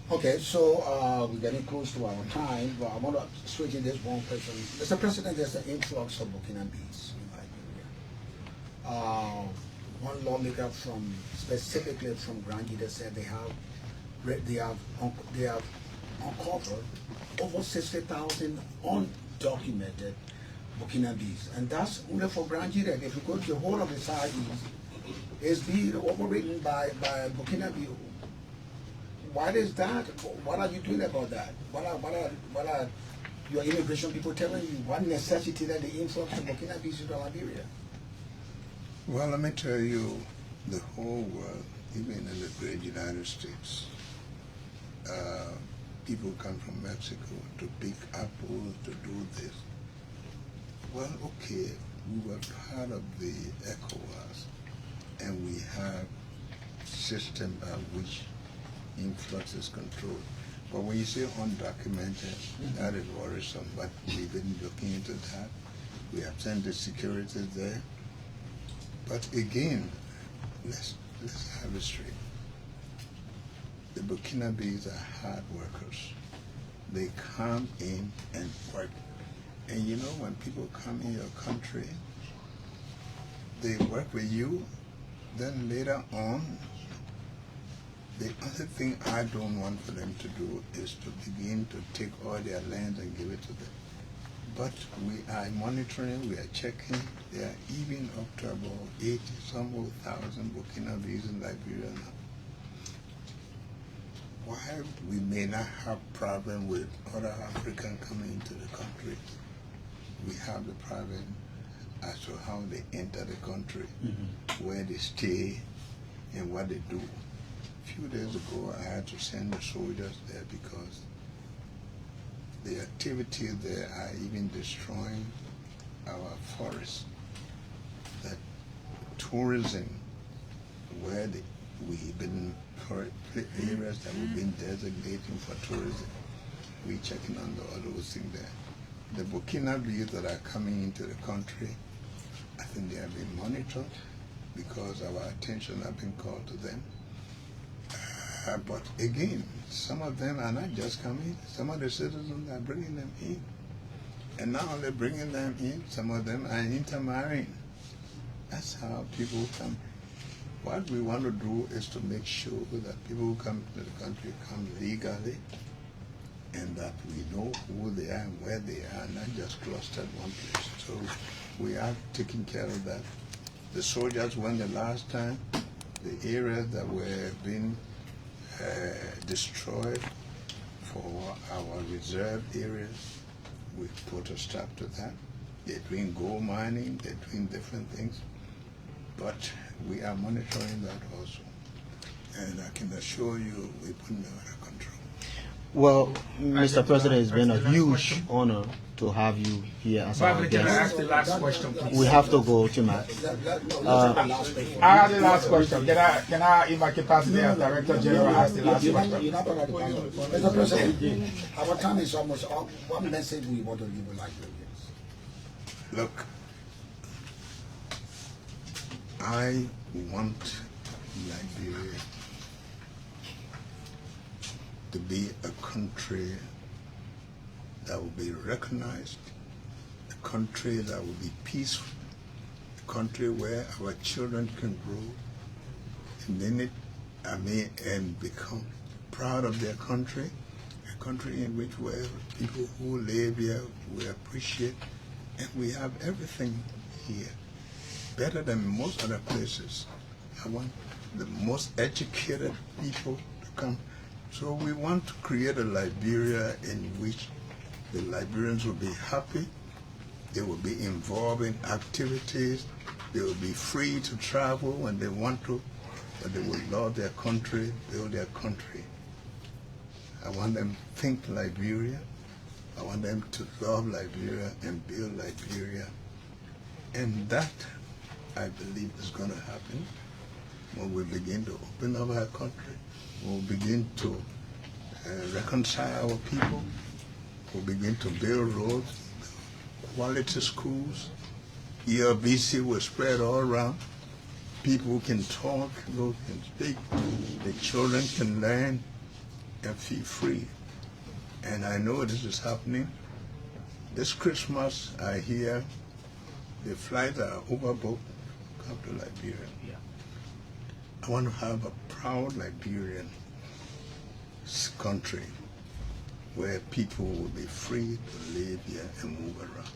Okay, so we're getting close to our time, but I want to switch in this one question. Mr. President, there's an influx of Burkinabes in Liberia. One lawmaker specifically from Grangida said they have uncovered over 60,000 undocumented Burkinabes, and that's only for Grangida. If you go to the whole of the Southeast, it's being overridden by Burkinabe. Why is that? What are you doing about that? What are your immigration people telling you? What necessity that the influx of Burkinabes into Liberia? Well, let me tell you, the whole world, even in the great United States, people come from Mexico to pick apples, to do this. Well, okay, we were part of the ECOWAS, and we have a system by which influx is controlled. But when you say undocumented, that is worrisome, but we've been looking into that. We have sent the security there. But again, let's have it straight. The Burkinabes are hard workers. They come in and work. And you know, when people come in your country, they work with you, then later on, the other thing I don't want for them to do is to begin to take all their land and give it to them. But we are monitoring, we are checking. There are even up to about 80-some thousand Burkinabes in Liberia now. Why we may not have problem with other Africans coming into the country, we have the problem as to how they enter the country, where they stay, and what they do. A few days ago, I had to send the soldiers there because the activities there are even destroying our forests. That tourism, where we've been areas that we've been designating for tourism, we're checking on all those things there. The Burkinabes that are coming into the country, I think they have been monitored because our attention has been called to them. But again, some of them are not just coming. Some of the citizens are bringing them in. And not only bringing them in, some of them are intermarrying. That's how people come. What we want to do is to make sure that people who come to the country come legally and that we know who they are and where they are, not just clustered one place. So we are taking care of that. The soldiers went the last time. The areas that were being destroyed for our reserve areas, we put a stop to that. They're doing gold mining, they're doing different things, but we are monitoring that also. And I can assure you, we put it under control. Well, Mr. President, it's been a huge honor to have you here as our Can I ask guest. the last question, please? We have to go to Max. I have the last question. Can I, in my capacity as Director General, ask the last question? You're not going to Mr. President, our time is almost up. What message we want to give Liberians? Look, I want Liberia to be a country that will be recognized, a country that will be peaceful, a country where our children can grow and become proud of their country, a country in which where people who live here will appreciate, and we have everything here, better than most other places. I want the most educated people to come. So we want to create a Liberia in which the Liberians will be happy, they will be involved in activities, they will be free to travel when they want to, but they will love their country, build their country. I want them to think Liberia, I want them to love Liberia and build Liberia. And that, I believe, is going to happen when we begin to open up our country, when we begin to reconcile our people, we'll begin to build roads, quality schools, ELBC will spread all around, people can talk, people can speak, the children can learn and feel free. And I know this is happening. This Christmas, I hear the flights are overbooked, come to Liberia. I want to have a proud Liberian country where people will be free to live here and move around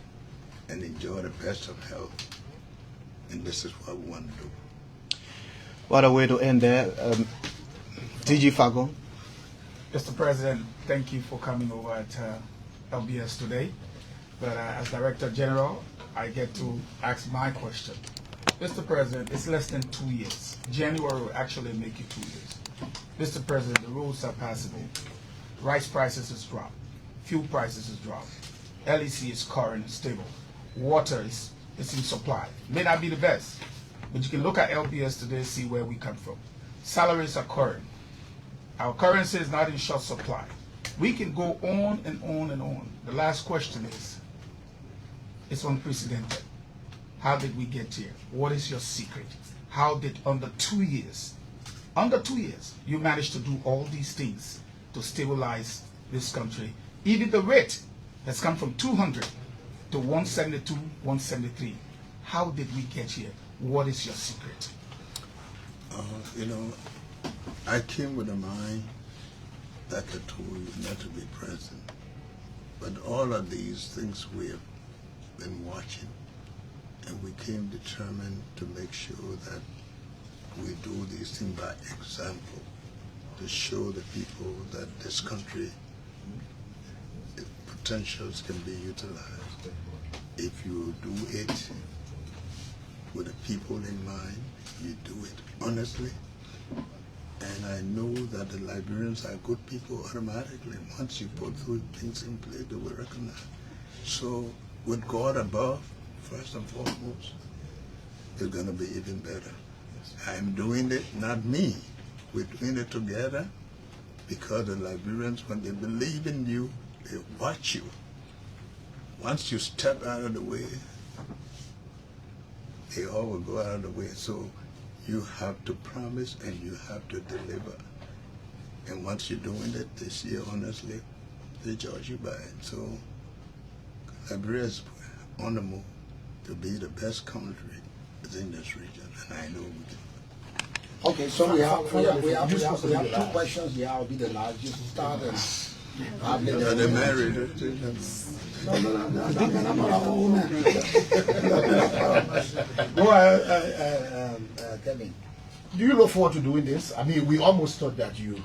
and enjoy the best of health. And this is what we want to do. What a way to end there. DG Fago. Mr. President, thank you for coming over at LBS today. But as Director General, I get to ask my question. Mr. President, it's less than 2 years. January will actually make it 2 years. Mr. President, the roads are passable. Rice prices has dropped. Fuel prices has dropped. LEC is current and stable. Water is in supply. May not be the best, but you can look at LBS today, see where we come from. Salaries are current. Our currency is not in short supply. We can go on and on and on. The last question is, it's unprecedented. How did we get here? What is your secret? How did under 2 years, you managed to do all these things to stabilize this country? Even the rate has come from 200 to 172, 173. How did we get here? What is your secret? You know, I came with a mind, like I told you, not to be present. But all of these things we have been watching, and we came determined to make sure that we do these things by example, to show the people that this country, the potentials can be utilized. If you do it with the people in mind, you do it honestly. And I know that the Liberians are good people automatically. Once you put those things in place, they will recognize. So with God above, first and foremost, it's going to be even better. I'm doing it, not me. We're doing it together because the Liberians, when they believe in you, they watch you. Once you step out of the way, they all will go out of the way. So you have to promise and you have to deliver. And once you're doing it, they see it honestly, they judge you by it. So Liberia is on the move to be the best country within this region, and I know we can. Okay, so we have two questions. Yeah, I'll be the last. Just start and They're married. No, I'm not a old man. Go ahead, Kevin. Do you look forward to doing this? I mean, we almost thought that you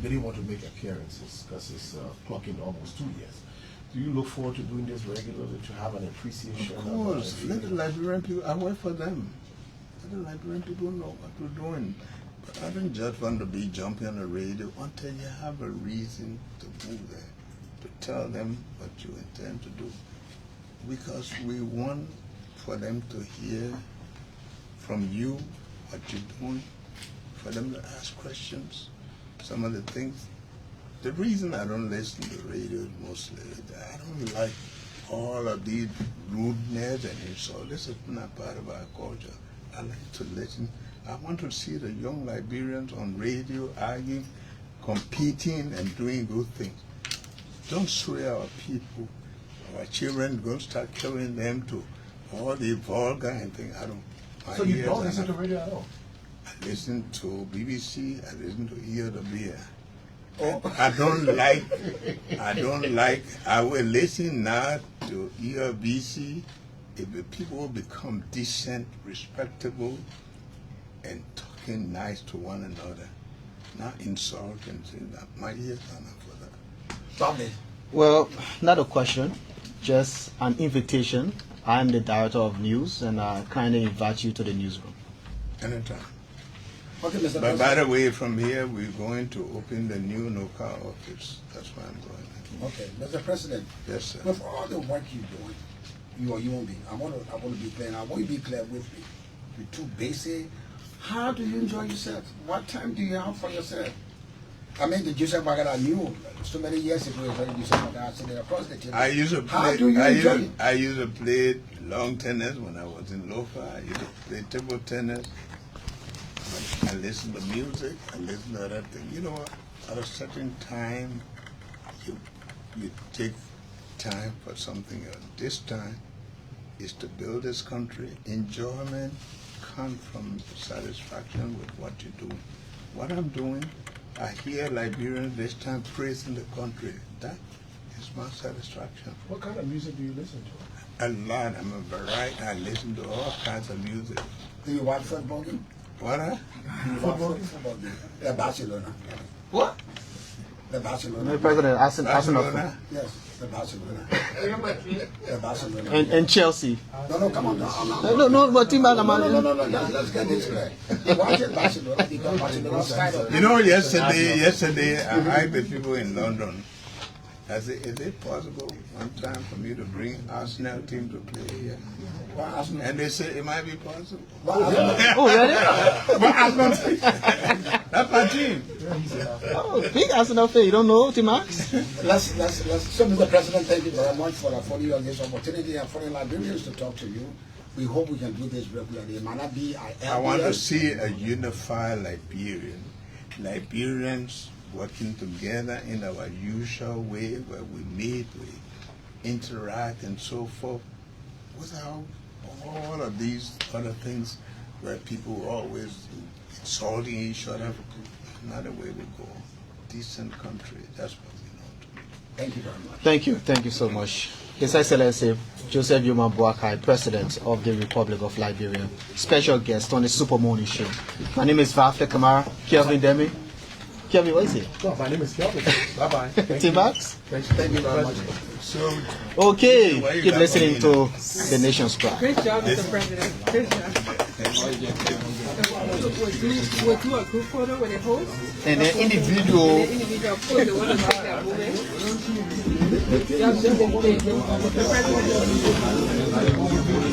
didn't want to make appearances because it's clocking almost 2 years. Do you look forward to doing this regularly to have an appreciation? Of course, let the Liberian people, I work for them. Let the Liberian people know what we're doing. But I don't just want to be jumping on the radio until you have a reason to move there, to tell them what you intend to do. Because we want for them to hear from you what you're doing, for them to ask questions. Some of the things, the reason I don't listen to radio is mostly that I don't like all of these rudeness and insult. This is not part of our culture. I like to listen. I want to see the young Liberians on radio arguing, competing, and doing good things. Don't sway our people. Our children going to start killing them to all the vulgar and things. I don't. So you don't listen to radio at all? I listen to BBC. I listen to EOW. I don't like, I will listen now to EOBC if the people become decent, respectable, and talking nice to one another, not insult and things that. My ears are not for that. Tommy. Well, not a question, just an invitation. I'm the director of news, and I kindly invite you to the newsroom. Anytime. Okay, Mr. But President. by the way, from here, we're going to open the new NOCA office. That's why I'm going. Okay, Mr. President. Yes, sir. With all the work you're doing, you or you won't be. I want to be clear. I want you to be clear with me. You're too basic. How do you enjoy yourself? What time do you have for yourself? I mean, the Joseph Bagara knew so many years ago. Joseph Bagara sitting across the table. I used to play. How do you enjoy it? I used to play long tennis when I was in Lofa. I used to play table tennis. I listen to music. I listen to other things. You know what? At a certain time, you take time for something else. This time is to build this country. Enjoyment comes from satisfaction with what you do. What I'm doing, I hear Liberians this time praising the country. That is my satisfaction. What kind of music do you listen to? A lot. I'm a variety. I listen to all kinds of music. Do you watch football game? What? Do you watch football game? The Barcelona. What? The Barcelona. The president asking Barcelona? Yes, the Barcelona. Real Madrid. The Barcelona. and Chelsea. No, come on. No, but team No. Let's get this clear. Watch it, Barcelona, because Barcelona side of You know, yesterday I asked the people in London, I said, is it possible one time for me to bring Arsenal team to play here? Why Arsenal? And they said it might be possible. Oh, really? That's my team. Oh, big Arsenal fan. You don't know, T-Max? Let's. So, Mr. President, thank you very much for affording you this opportunity and for the Liberians to talk to you. We hope we can do this regularly. It might not be. I want to see a unified Liberians working together in our usual way where we meet, we interact and so forth, without all of these other things where people are always insulting each other. Not the way we go. Decent country, that's what we know to do. Thank you very much. Thank you so much. His Excellency Joseph Nyuma Boakai, President of the Republic of Liberia, special guest on the Super Morning Show. My name is Vafle Kamara, Kelvin Demi. Kelvin, what is it? No, my name is Kelvin. Bye-bye. T-Max? Thank you very much. So, Okay, keep listening to the Nation's Cry. Great job, Mr. President. Great job. We'll do a group photo with a host. And then individual. The individual pose, the one to take that moment. The president.